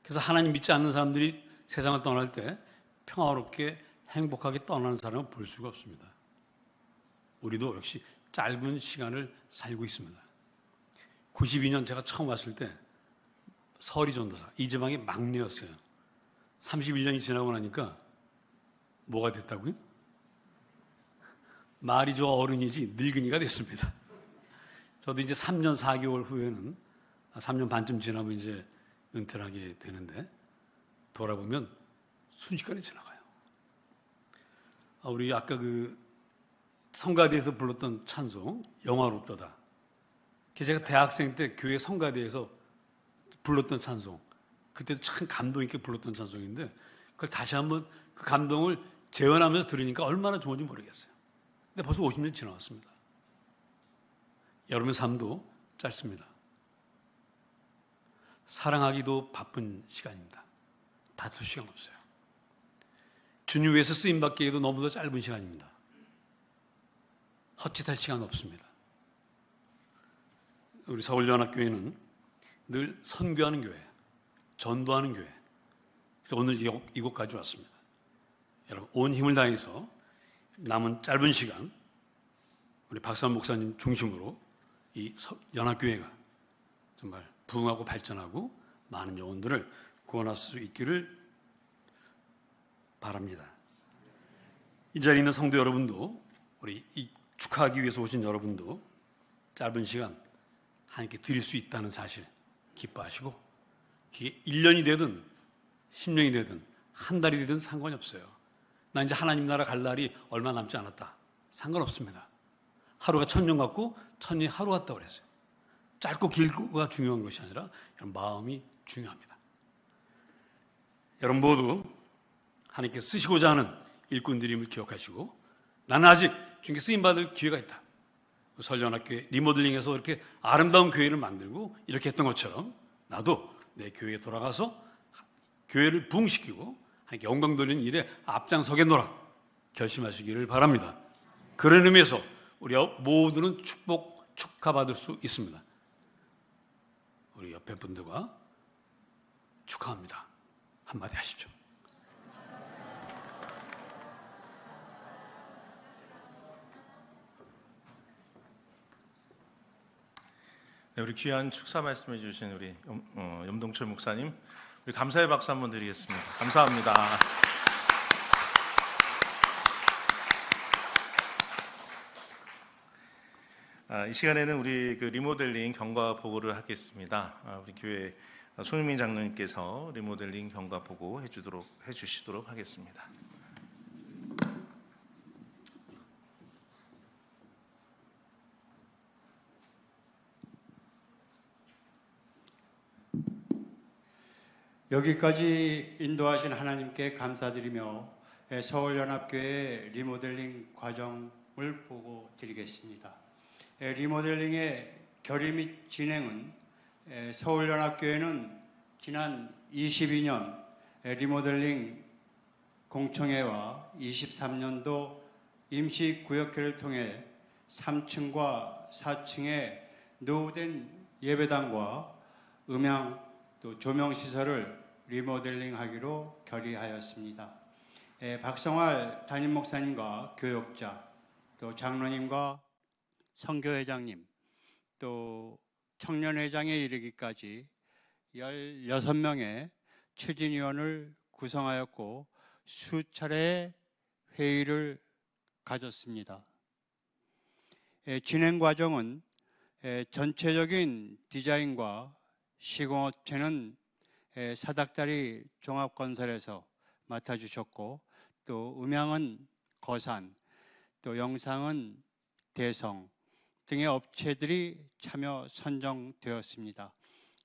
[SPEAKER 6] 그래서 하나님 믿지 않는 사람들이 세상을 떠날 때 평화롭게 행복하게 떠나는 사람을 볼 수가 없습니다. 우리도 역시 짧은 시간을 살고 있습니다. 92년 제가 처음 왔을 때 서리 전도사, 이 지방의 막내였어요. 31년이 지나고 나니까 뭐가 됐다고요? 말이 좋아 어른이지 늙은이가 됐습니다. 저도 이제 3년 4개월 후에는 3년 반쯤 지나면 이제 은퇴를 하게 되는데 돌아보면 순식간에 지나가요. 우리 아까 그 성가대에서 불렀던 찬송 영화롭도다. 제가 대학생 때 교회 성가대에서 불렀던 찬송, 그때도 참 감동 있게 불렀던 찬송인데 그걸 다시 한번 그 감동을 재현하면서 들으니까 얼마나 좋은지 모르겠어요. 근데 벌써 50년 지나왔습니다. 여러분의 삶도 짧습니다. 사랑하기도 바쁜 시간입니다. 다툴 시간 없어요. 주님 위해서 쓰임받기에도 너무도 짧은 시간입니다. 헛짓할 시간 없습니다. 우리 서울연합교회는 늘 선교하는 교회, 전도하는 교회. 그래서 오늘 이곳까지 왔습니다. 여러분 온 힘을 다해서 남은 짧은 시간 우리 박사원 목사님 중심으로 이 연합교회가 정말 부흥하고 발전하고 많은 영혼들을 구원할 수 있기를 바랍니다. 이 자리에 있는 성도 여러분도 우리 이 축하하기 위해서 오신 여러분도 짧은 시간 하나님께 드릴 수 있다는 사실 기뻐하시고 그게 1년이 되든 10년이 되든 한 달이 되든 상관이 없어요. 나 이제 하나님 나라 갈 날이 얼마 남지 않았다. 상관없습니다. 하루가 1000년 같고 1000년이 하루 같다고 그랬어요. 짧고 길고가 중요한 것이 아니라 마음이 중요합니다. 여러분 모두 하나님께 쓰시고자 하는 일꾼들임을 기억하시고 나는 아직 주님께 쓰임받을 기회가 있다. 설련학교회 리모델링해서 이렇게 아름다운 교회를 만들고 이렇게 했던 것처럼 나도 내 교회에 돌아가서 교회를 부흥시키고 하나님께 영광 돌리는 일에 앞장서겠노라 결심하시기를 바랍니다. 그런 의미에서 우리 모두는 축하받을 수 있습니다. 우리 옆에 분들과 축하합니다. 한마디 하시죠.
[SPEAKER 2] 네, 우리 귀한 축사 말씀해 주신 우리 염동철 목사님, 우리 감사의 박수 한번 드리겠습니다. 감사합니다. 이 시간에는 우리 그 리모델링 경과 보고를 하겠습니다. 우리 교회 손흥민 장로님께서 리모델링 경과 보고 해주시도록 하겠습니다.
[SPEAKER 7] 여기까지 인도하신 하나님께 감사드리며 서울연합교회 리모델링 과정을 보고 드리겠습니다. 리모델링의 결의 및 진행은 서울연합교회는 지난 22년 리모델링 공청회와 23년도 임시구역회를 통해 3층과 4층의 노후된 예배당과 음향 또 조명시설을 리모델링하기로 결의하였습니다. 박성활 담임 목사님과 교역자, 또 장로님과 선교회장님, 또 청년회장에 이르기까지 16명의 추진위원을 구성하였고 수차례 회의를 가졌습니다. 진행 과정은 전체적인 디자인과 시공업체는 사닥다리 종합건설에서 맡아주셨고 또 음향은 거산, 또 영상은 대성 등의 업체들이 참여 선정되었습니다.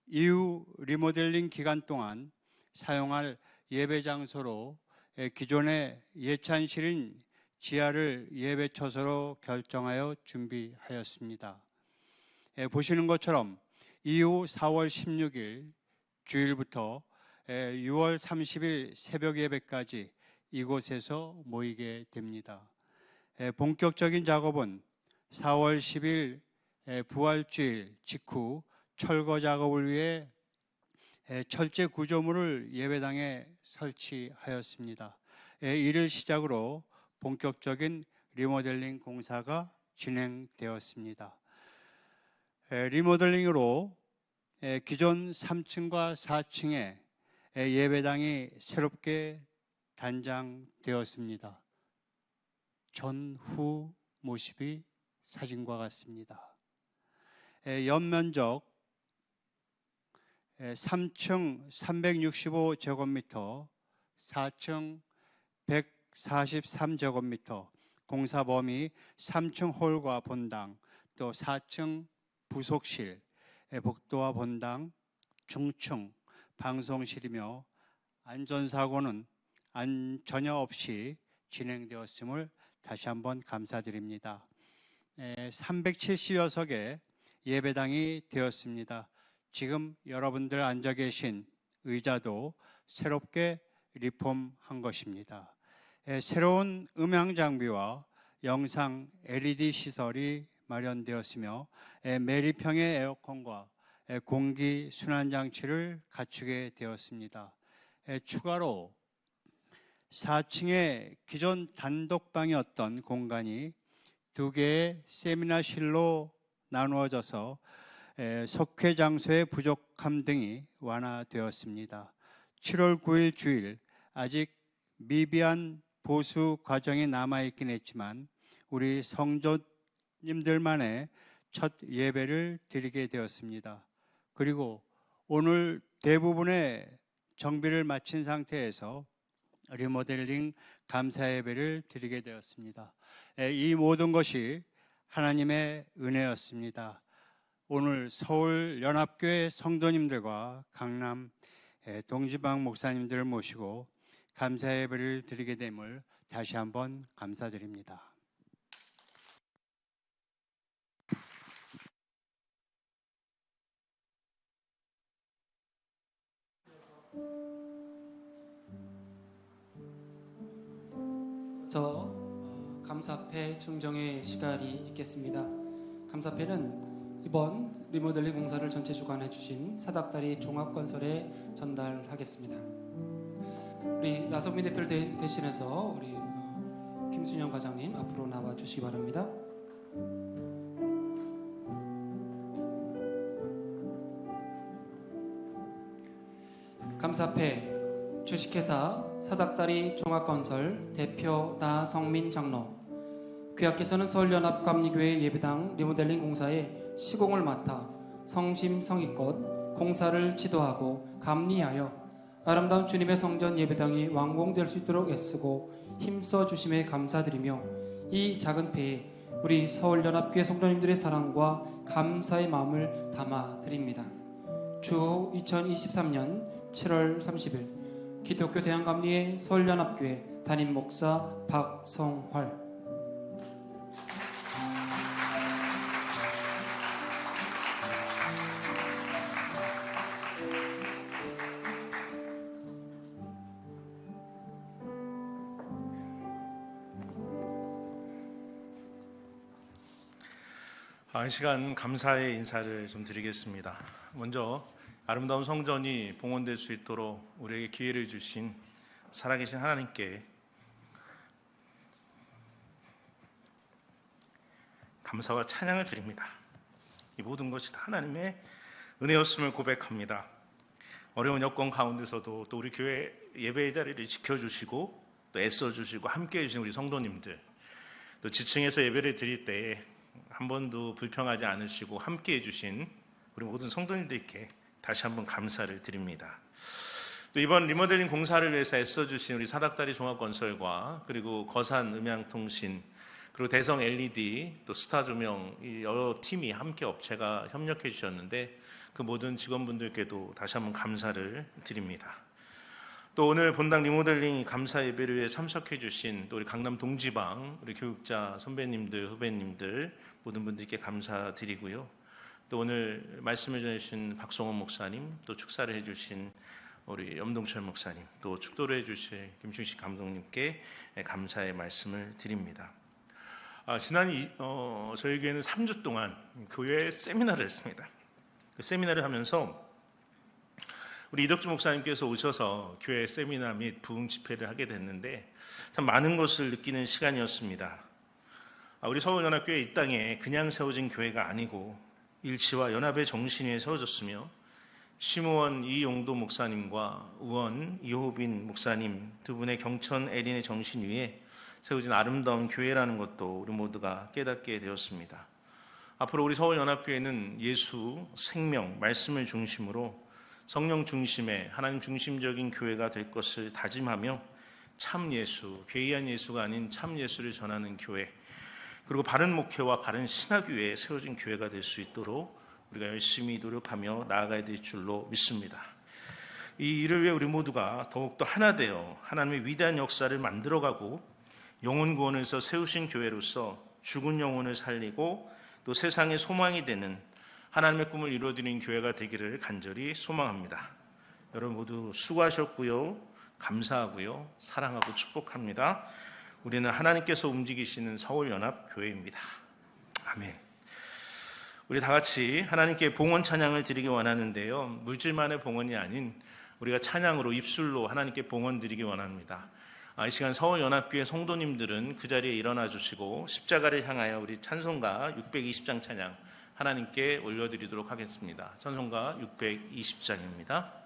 [SPEAKER 7] 이후 리모델링 기간 동안 사용할 예배 장소로 기존의 예찬실인 지하를 예배처소로 결정하여 준비하였습니다. 보시는 것처럼 이후 4월 16일 주일부터 6월 30일 새벽 예배까지 이곳에서 모이게 됩니다. 본격적인 작업은 4월 10일 부활주일 직후 철거 작업을 위해 철제 구조물을 예배당에 설치하였습니다. 이를 시작으로 본격적인 리모델링 공사가 진행되었습니다. 리모델링으로 기존 3층과 4층에 예배당이 새롭게 단장되었습니다. 전후 모습이 사진과 같습니다. 연면적 3층 365제곱미터, 4층 143제곱미터, 공사 범위 3층 홀과 본당, 또 4층 부속실, 복도와 본당, 중층 방송실이며 안전사고는 전혀 없이 진행되었음을 다시 한번 감사드립니다. 370여 석의 예배당이 되었습니다. 지금 여러분들 앉아 계신 의자도 새롭게 리폼한 것입니다. 새로운 음향 장비와 영상 LED 시설이 마련되었으며 매립형의 에어컨과 공기 순환 장치를 갖추게 되었습니다. 추가로 4층의 기존 단독방이었던 공간이 2개의 세미나실로 나누어져서 속회 장소의 부족함 등이 완화되었습니다. 7월 9일 주일 아직 미비한 보수 과정이 남아있긴 했지만 우리 성도님들만의 첫 예배를 드리게 되었습니다. 그리고 오늘 대부분의 정비를 마친 상태에서 리모델링 감사 예배를 드리게 되었습니다. 이 모든 것이 하나님의 은혜였습니다. 오늘 서울 연합교회 성도님들과 강남 동지방 목사님들을 모시고 감사 예배를 드리게 됨을 다시 한번 감사드립니다.
[SPEAKER 8] 감사패 증정의 시간이 있겠습니다. 감사패는 이번 리모델링 공사를 전체 주관해 주신 사닥다리 종합건설에 전달하겠습니다. 우리 나성민 대표를 대신해서 우리 김순영 과장님 앞으로 나와 주시기 바랍니다. 감사패 주식회사 사닥다리 종합건설 대표 나성민 장로, 귀하께서는 서울연합감리교회 예배당 리모델링 공사에 시공을 맡아 성심성의껏 공사를 지도하고 감리하여 아름다운 주님의 성전 예배당이 완공될 수 있도록 애쓰고 힘써 주심에 감사드리며 이 작은 패에 우리 서울연합교회 성도님들의 사랑과 감사의 마음을 담아 드립니다. 주 2023년 7월 30일 기독교 대한감리회 서울연합교회 담임 목사 박성활.
[SPEAKER 2] 이 시간 감사의 인사를 좀 드리겠습니다. 먼저 아름다운 성전이 봉헌될 수 있도록 우리에게 기회를 주신 살아계신 하나님께 감사와 찬양을 드립니다. 이 모든 것이 다 하나님의 은혜였음을 고백합니다. 어려운 여건 가운데서도 또 우리 교회 예배의 자리를 지켜주시고 또 애써주시고 함께해 주신 우리 성도님들, 또 지층에서 예배를 드릴 때에 한 번도 불평하지 않으시고 함께해 주신 우리 모든 성도님들께 다시 한번 감사를 드립니다. 또 이번 리모델링 공사를 위해서 애써주신 우리 사닥다리 종합건설과 그리고 거산 음향통신 그리고 대성 LED 또 스타조명 이 여러 팀이 함께 업체가 협력해 주셨는데 그 모든 직원분들께도 다시 한번 감사를 드립니다. 또 오늘 본당 리모델링 감사 예배를 위해 참석해 주신 또 우리 강남 동지방 우리 교육자 선배님들 후배님들 모든 분들께 감사드리고요. 또 오늘 말씀을 전해주신 박성원 목사님, 또 축사를 해주신 우리 염동철 목사님, 또 축도를 해주실 김충식 감독님께 감사의 말씀을 드립니다. 지난 저희 교회는 3주 동안 교회 세미나를 했습니다. 그 세미나를 하면서 우리 이덕주 목사님께서 오셔서 교회 세미나 및 부흥 집회를 하게 됐는데 참 많은 것을 느끼는 시간이었습니다. 우리 서울연합교회 이 땅에 그냥 세워진 교회가 아니고 일치와 연합의 정신 위에 세워졌으며 심우원 이용도 목사님과 우원 이호빈 목사님 두 분의 경천 에린의 정신 위에 세워진 아름다운 교회라는 것도 우리 모두가 깨닫게 되었습니다. 앞으로 우리 서울연합교회는 예수, 생명, 말씀을 중심으로 성령 중심의 하나님 중심적인 교회가 될 것을 다짐하며 참 예수, 괴이한 예수가 아닌 참 예수를 전하는 교회, 그리고 바른 목표와 바른 신학 위에 세워진 교회가 될 수 있도록 우리가 열심히 노력하며 나아가야 될 줄로 믿습니다. 이 일을 위해 우리 모두가 더욱더 하나 되어 하나님의 위대한 역사를 만들어가고 영혼 구원에서 세우신 교회로서 죽은 영혼을 살리고 또 세상의 소망이 되는 하나님의 꿈을 이루어드리는 교회가 되기를 간절히 소망합니다. 여러분 모두 수고하셨고요. 감사하고요. 사랑하고 축복합니다. 우리는 하나님께서 움직이시는 서울연합교회입니다. 아멘. 우리 다 같이 하나님께 봉헌 찬양을 드리기 원하는데요. 물질만의 봉헌이 아닌 우리가 찬양으로 입술로 하나님께 봉헌 드리기 원합니다. 이 시간 서울연합교회 성도님들은 그 자리에 일어나 주시고 십자가를 향하여 우리 찬송가 620장 찬양 하나님께 올려드리도록 하겠습니다. 찬송가 620장입니다.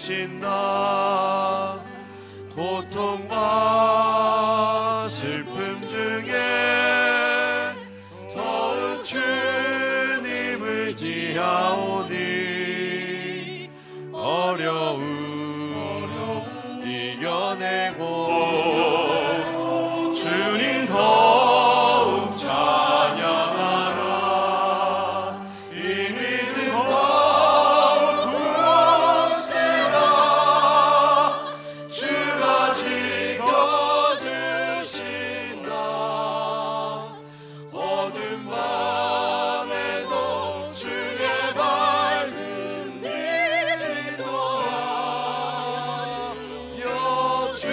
[SPEAKER 3] 펼치신다. 고통과 슬픔 중에 더욱 주님을 지하오니 어려움 이겨내고 주님 더욱 찬양하라. 이 믿음 더욱 굳세라. 주가 지켜주신다. 어두운 밤에도 주의 밝은 빛이 놓여 주신다.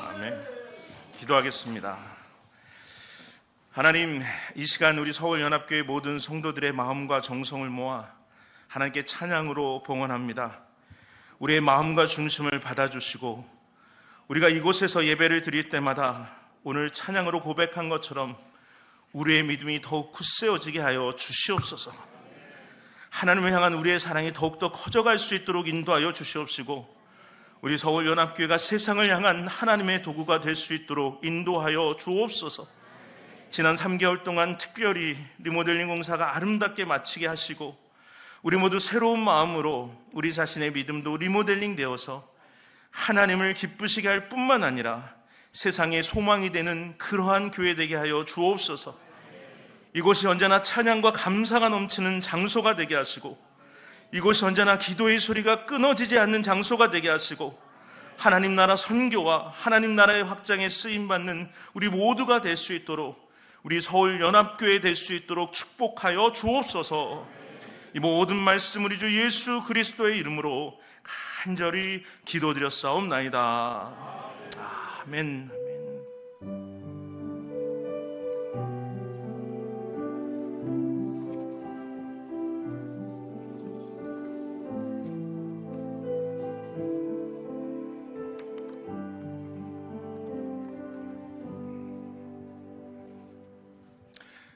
[SPEAKER 2] 아멘. 기도하겠습니다. 하나님, 이 시간 우리 서울연합교회 모든 성도들의 마음과 정성을 모아 하나님께 찬양으로 봉헌합니다. 우리의 마음과 중심을 받아주시고 우리가 이곳에서 예배를 드릴 때마다 오늘 찬양으로 고백한 것처럼 우리의 믿음이 더욱 굳세어지게 하여 주시옵소서. 하나님을 향한 우리의 사랑이 더욱더 커져갈 수 있도록 인도하여 주시옵시고 우리 서울연합교회가 세상을 향한 하나님의 도구가 될 수 있도록 인도하여 주옵소서. 지난 3개월 동안 특별히 리모델링 공사가 아름답게 마치게 하시고 우리 모두 새로운 마음으로 우리 자신의 믿음도 리모델링 되어서 하나님을 기쁘시게 할 뿐만 아니라 세상의 소망이 되는 그러한 교회 되게 하여 주옵소서. 이곳이 언제나 찬양과 감사가 넘치는 장소가 되게 하시고 이곳이 언제나 기도의 소리가 끊어지지 않는 장소가 되게 하시고 하나님 나라 선교와 하나님 나라의 확장에 쓰임받는 우리 모두가 될 수 있도록 우리 서울연합교회 될 수 있도록 축복하여 주옵소서. 이 모든 말씀 우리 주 예수 그리스도의 이름으로 간절히 기도드렸사옵나이다. 아멘.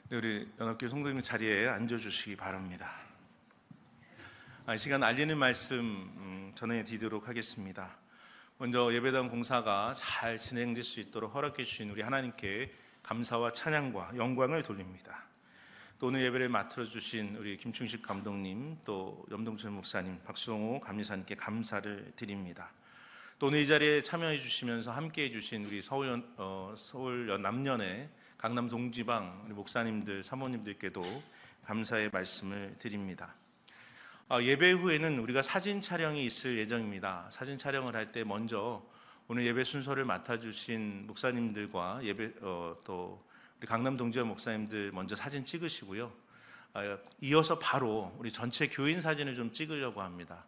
[SPEAKER 2] 네, 우리 연합교회 성도님 자리에 앉아주시기 바랍니다. 이 시간 알리는 말씀 전해드리도록 하겠습니다. 먼저 예배당 공사가 잘 진행될 수 있도록 허락해 주신 우리 하나님께 감사와 찬양과 영광을 돌립니다. 또 오늘 예배를 맡아주신 우리 김충식 감독님, 또 염동철 목사님, 박수홍호 감리사님께 감사를 드립니다. 또 오늘 이 자리에 참여해 주시면서 함께해 주신 우리 서울 남년의 강남 동지방 우리 목사님들, 사모님들께도 감사의 말씀을 드립니다. 예배 후에는 우리가 사진 촬영이 있을 예정입니다. 사진 촬영을 할 때 먼저 오늘 예배 순서를 맡아주신 목사님들과 또 우리 강남 동지방 목사님들 먼저 사진 찍으시고요. 이어서 바로 우리 전체 교인 사진을 좀 찍으려고 합니다.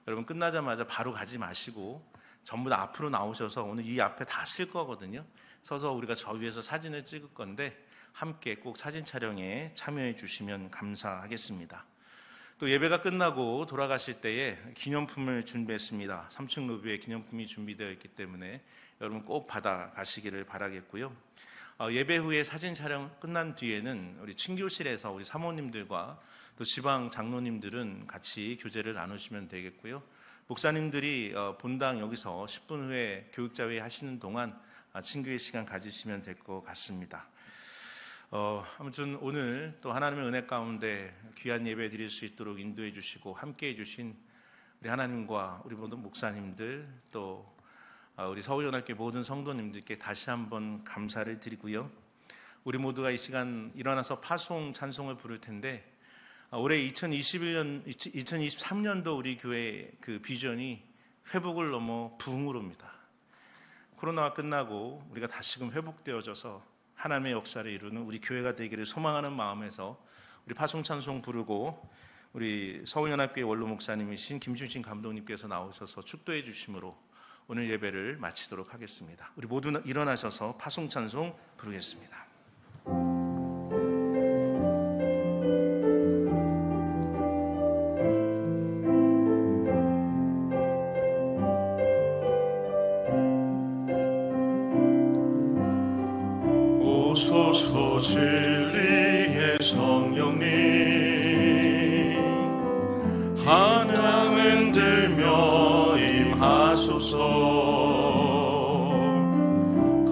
[SPEAKER 2] 여러분 끝나자마자 바로 가지 마시고 전부 다 앞으로 나오셔서 오늘 이 앞에 다 쓸 거거든요. 서서 우리가 저 위에서 사진을 찍을 건데 함께 꼭 사진 촬영에 참여해 주시면 감사하겠습니다. 또 예배가 끝나고 돌아가실 때에 기념품을 준비했습니다. 3층 로비에 기념품이 준비되어 있기 때문에 여러분 꼭 받아가시기를 바라겠고요. 예배 후에 사진 촬영 끝난 뒤에는 우리 친교실에서 우리 사모님들과 또 지방 장로님들은 같이 교제를 나누시면 되겠고요. 목사님들이 본당 여기서 10분 후에 교육자회 하시는 동안 친교의 시간 가지시면 될 것 같습니다. 아무튼 오늘 또 하나님의 은혜 가운데 귀한 예배 드릴 수 있도록 인도해 주시고 함께해 주신 우리 하나님과 우리 모든 목사님들 또 우리 서울연합교회 모든 성도님들께 다시 한번 감사를 드리고요. 우리 모두가 이 시간 일어나서 파송 찬송을 부를 텐데 올해 2023년도 우리 교회 그 비전이 회복을 넘어 부흥으로입니다. 코로나가 끝나고 우리가 다시금 회복되어져서 하나님의 역사를 이루는 우리 교회가 되기를 소망하는 마음에서 우리 파송 찬송 부르고 우리 서울연합교회 원로 목사님이신 김준신 감독님께서 나오셔서 축도해 주심으로 오늘 예배를 마치도록 하겠습니다. 우리 모두 일어나셔서 파송 찬송 부르겠습니다.
[SPEAKER 3] 오소서 진리의 성령님 한양은 들며 임하소서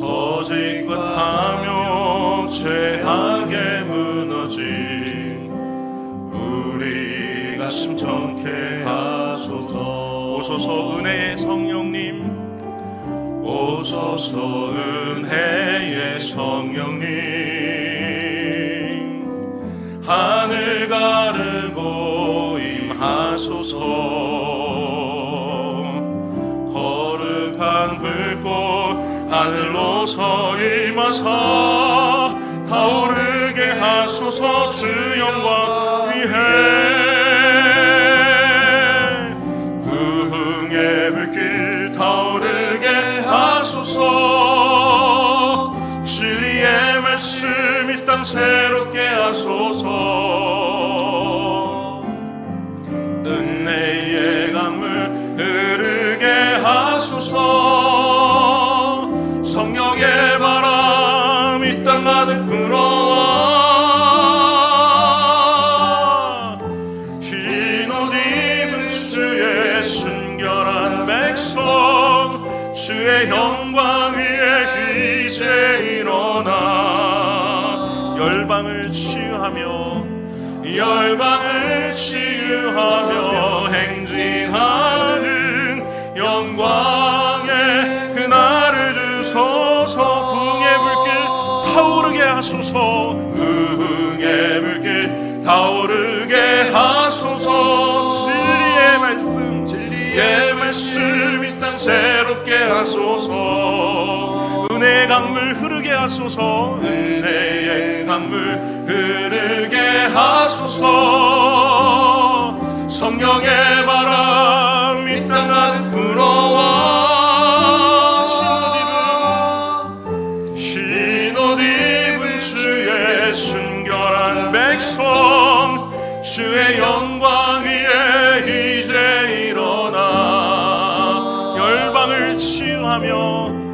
[SPEAKER 3] 거짓과 탐욕 죄악에 무너진 우리 가슴 정케 하소서
[SPEAKER 2] 오소서 은혜의 성령님
[SPEAKER 3] 오소서 은혜의 성령님 하늘 가르고 임하소서 거룩한 불꽃 하늘로서 임하사 타오르게 하소서 주 영광 위해 부흥의 불길 타오르게 하소서 진리의 말씀 이 땅 새롭게 하소서 은혜의 강물 흐르게 하소서 성령의 바람 이 땅 가득 불어와 흰 옷 입은 주의 순결한 백성 열방을 치유하며 행진하는 영광의 그날을 주소서. 부흥의 불길 타오르게 하소서. 부흥의 불길 타오르게 하소서. 진리의 말씀 이 땅 새롭게 하소서. 은혜의 강물 흐르게 하소서. 은혜의 강물 흐르게 하소서. 성령의 바람 이 땅 가득 불어와. 흰옷 입은 주의 순결한 백성, 주의 영광 위에 이제 일어나 열방을 치유하며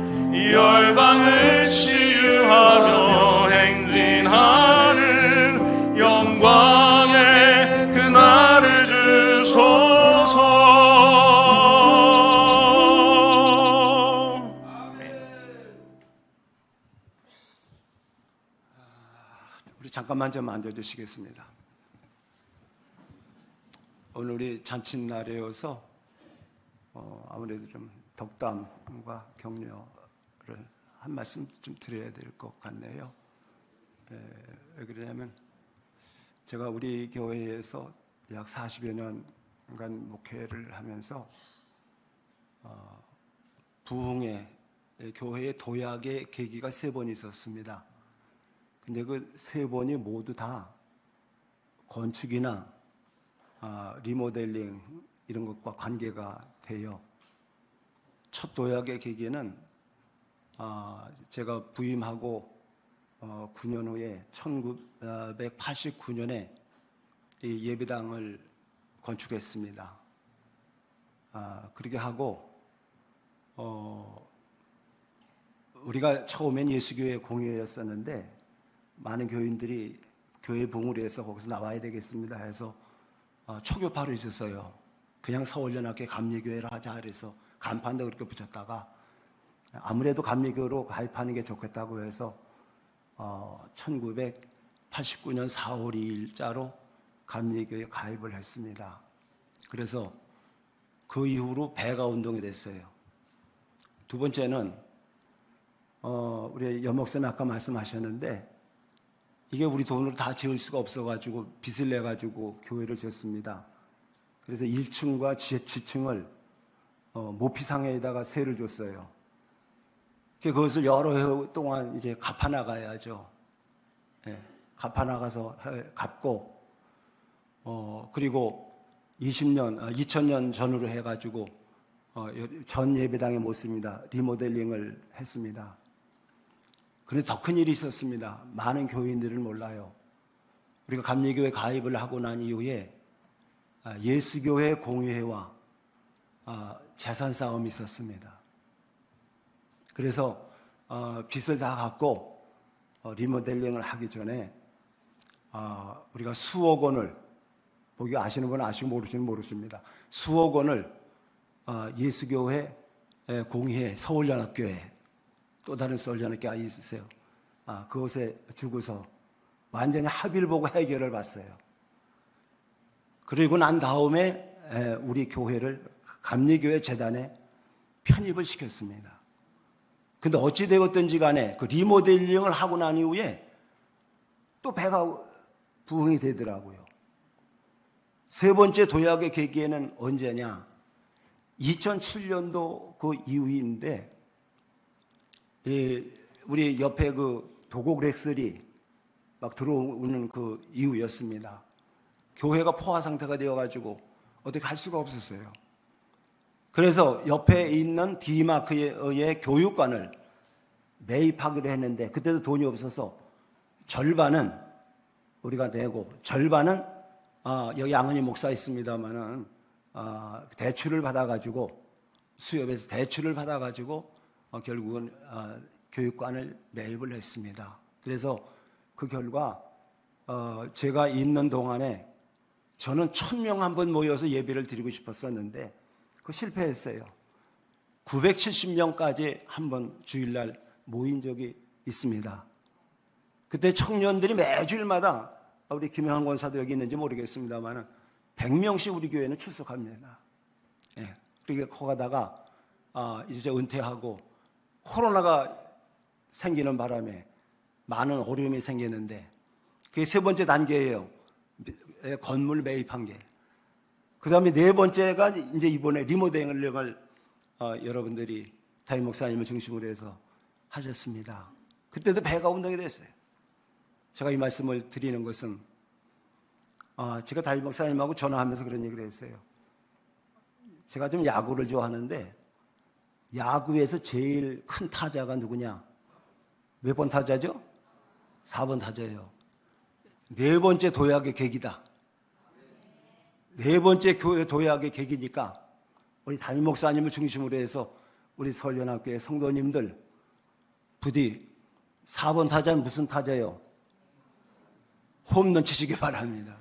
[SPEAKER 3] 행진하는 영광의 그날을 주소서.
[SPEAKER 9] 우리 잠깐만 좀 앉아주시겠습니다. 오늘 우리 잔칫날이어서 아무래도 좀 덕담과 격려를 한 말씀 좀 드려야 될 것 같네요. 왜 그러냐면 제가 우리 교회에서 약 40여 년간 목회를 하면서 부흥의 교회의 도약의 계기가 3번 있었습니다. 근데 그 3번이 모두 다 건축이나 리모델링 이런 것과 관계가 돼요. 첫 도약의 계기는 제가 부임하고 9년 후에 1989년에 이 예배당을 건축했습니다. 그렇게 하고 우리가 처음엔 예수교회 공회였었는데 많은 교인들이 교회 부흥을 위해서 거기서 나와야 되겠습니다 해서 초교파로 있었어요. 그냥 서울연합회 감리교회를 하자 그래서 간판도 그렇게 붙였다가 아무래도 감리교로 가입하는 게 좋겠다고 해서 1989년 4월 2일자로 감리교에 가입을 했습니다. 그래서 그 이후로 배가 운동이 됐어요. 두 번째는 우리 연 목사님 아까 말씀하셨는데 이게 우리 돈으로 다 지을 수가 없어가지고 빚을 내가지고 교회를 지었습니다. 그래서 1층과 지층을 모피상에다가 세를 줬어요. 그것을 여러 해 동안 이제 갚아나가야죠. 네, 갚아나가서 갚고 그리고 2000년 전으로 해가지고 전 예배당의 모습입니다. 리모델링을 했습니다. 그런데 더 큰 일이 있었습니다. 많은 교인들은 몰라요. 우리가 감리교회 가입을 하고 난 이후에 예수교회 공회와 재산 싸움이 있었습니다. 그래서 빚을 다 갚고 리모델링을 하기 전에 우리가 수억 원을 보기 아시는 분은 아시고 모르시는 모르십니다. 수억 원을 예수교회 공회 서울연합교회 또 다른 서울연합교회가 있으세요. 그곳에 주고서 완전히 합의를 보고 해결을 봤어요. 그리고 난 다음에 우리 교회를 감리교회 재단에 편입을 시켰습니다. 근데 어찌 되었든지 간에 그 리모델링을 하고 난 이후에 또 배가 부흥이 되더라고요. 세 번째 도약의 계기에는 언제냐? 2007년도 그 이후인데 우리 옆에 그 도곡 렉슬이 막 들어오는 그 이후였습니다. 교회가 포화 상태가 되어가지고 어떻게 할 수가 없었어요. 그래서 옆에 있는 D마크의 교육관을 매입하기로 했는데 그때도 돈이 없어서 절반은 우리가 내고 절반은 여기 양은희 목사 있습니다만은 대출을 받아가지고 수협에서 대출을 받아가지고 결국은 교육관을 매입을 했습니다. 그래서 그 결과 제가 있는 동안에 저는 1000명 한번 모여서 예배를 드리고 싶었었는데 그 실패했어요. 970명까지 한번 주일날 모인 적이 있습니다. 그때 청년들이 매주일마다 우리 김영환 권사도 여기 있는지 모르겠습니다만 100명씩 우리 교회는 출석합니다. 예. 그렇게 커가다가 이제 은퇴하고 코로나가 생기는 바람에 많은 어려움이 생기는데 그게 세 번째 단계예요. 건물 매입한 게. 그 다음에 네 번째가 이제 이번에 리모델링을 여러분들이 담임 목사님을 중심으로 해서 하셨습니다. 그때도 배가 운동이 됐어요. 제가 이 말씀을 드리는 것은 제가 담임 목사님하고 전화하면서 그런 얘기를 했어요. 제가 좀 야구를 좋아하는데 야구에서 제일 큰 타자가 누구냐? 몇 번 타자죠? 4번 타자예요. 네 번째 도약의 계기다. 네 번째 도약의 계기니까 우리 담임 목사님을 중심으로 해서 우리 서울연합교회 성도님들 부디 4번 타자는 무슨 타자예요? 홈런 치시기 바랍니다.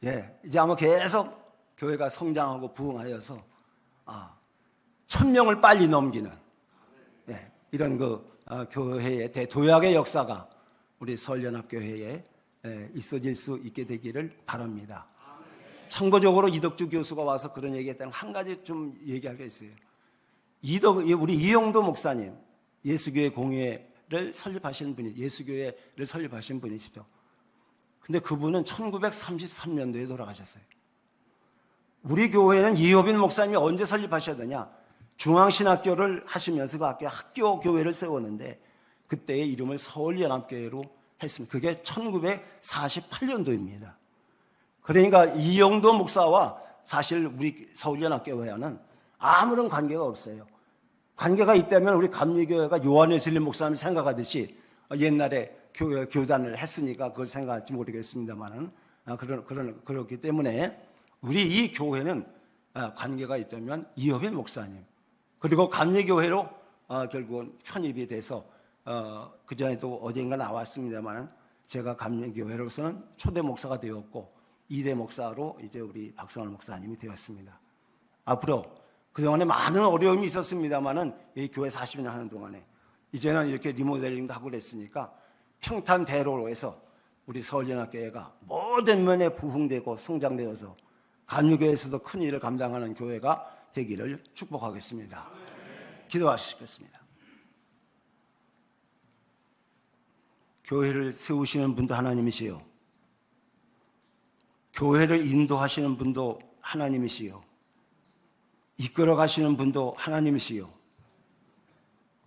[SPEAKER 9] 예, 이제 아마 계속 교회가 성장하고 부흥하여서 1000명을 빨리 넘기는 이런 교회의 대도약의 역사가 우리 서울연합교회에 있어질 수 있게 되기를 바랍니다. 참고적으로 이덕주 교수가 와서 그런 얘기했다는 한 가지 좀 얘기할 게 있어요. 우리 이용도 목사님, 예수교회 공회를 설립하신 분이, 예수교회를 설립하신 분이시죠. 근데 그분은 1933년도에 돌아가셨어요. 우리 교회는 이효빈 목사님이 언제 설립하셨느냐? 중앙신학교를 하시면서 그 학교 교회를 세웠는데 그때의 이름을 서울연합교회로 했습니다. 그게 1948년도입니다. 그러니까 이영도 목사와 사실 우리 서울연합교회와는 아무런 관계가 없어요. 관계가 있다면 우리 감리교회가 요한웨슬리 목사님이 생각하듯이 옛날에 교단을 했으니까 그걸 생각할지 모르겠습니다만은 그렇기 때문에 우리 이 교회는 관계가 있다면 이효빈 목사님 그리고 감리교회로 결국은 편입이 돼서 그 전에도 어딘가 나왔습니다만은 제가 감리교회로서는 초대 목사가 되었고 2대 목사로 이제 우리 박성환 목사님이 되었습니다. 앞으로 그동안에 많은 어려움이 있었습니다만은 이 교회 40년 하는 동안에 이제는 이렇게 리모델링도 하고 그랬으니까 평탄대로로 해서 우리 서울연합교회가 모든 면에 부흥되고 성장되어서 감리교회에서도 큰 일을 감당하는 교회가 되기를 축복하겠습니다. 기도하시겠습니다. 교회를 세우시는 분도 하나님이시요, 교회를 인도하시는 분도 하나님이시요, 이끌어 가시는 분도 하나님이시요,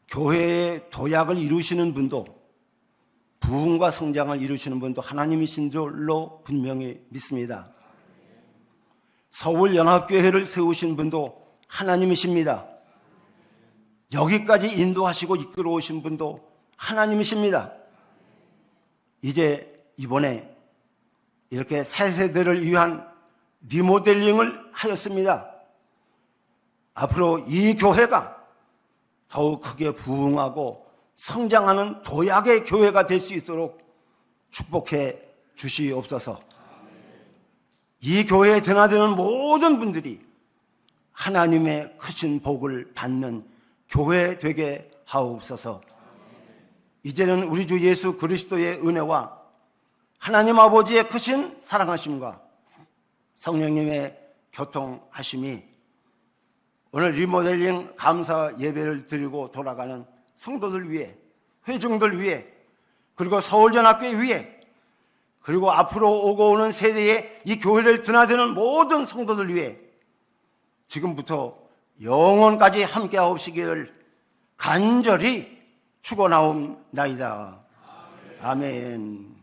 [SPEAKER 9] 교회의 도약을 이루시는 분도 부흥과 성장을 이루시는 분도 하나님이신 줄로 분명히 믿습니다. 서울연합교회를 세우신 분도 하나님이십니다. 여기까지 인도하시고 이끌어 오신 분도 하나님이십니다. 이제 이번에 이렇게 새 세대를 위한 리모델링을 하였습니다. 앞으로 이 교회가 더욱 크게 부흥하고 성장하는 도약의 교회가 될 수 있도록 축복해 주시옵소서. 이 교회에 드나드는 모든 분들이 하나님의 크신 복을 받는 교회 되게 하옵소서. 이제는 우리 주 예수 그리스도의 은혜와 하나님 아버지의 크신 사랑하심과 성령님의 교통하심이 오늘 리모델링 감사 예배를 드리고 돌아가는 성도들 위해, 회중들 위해, 그리고 서울연합교회 위해, 그리고 앞으로 오고 오는 세대에 이 교회를 드나드는 모든 성도들 위해 지금부터 영원까지 함께하옵시기를 간절히 축원하옵나이다. 아멘.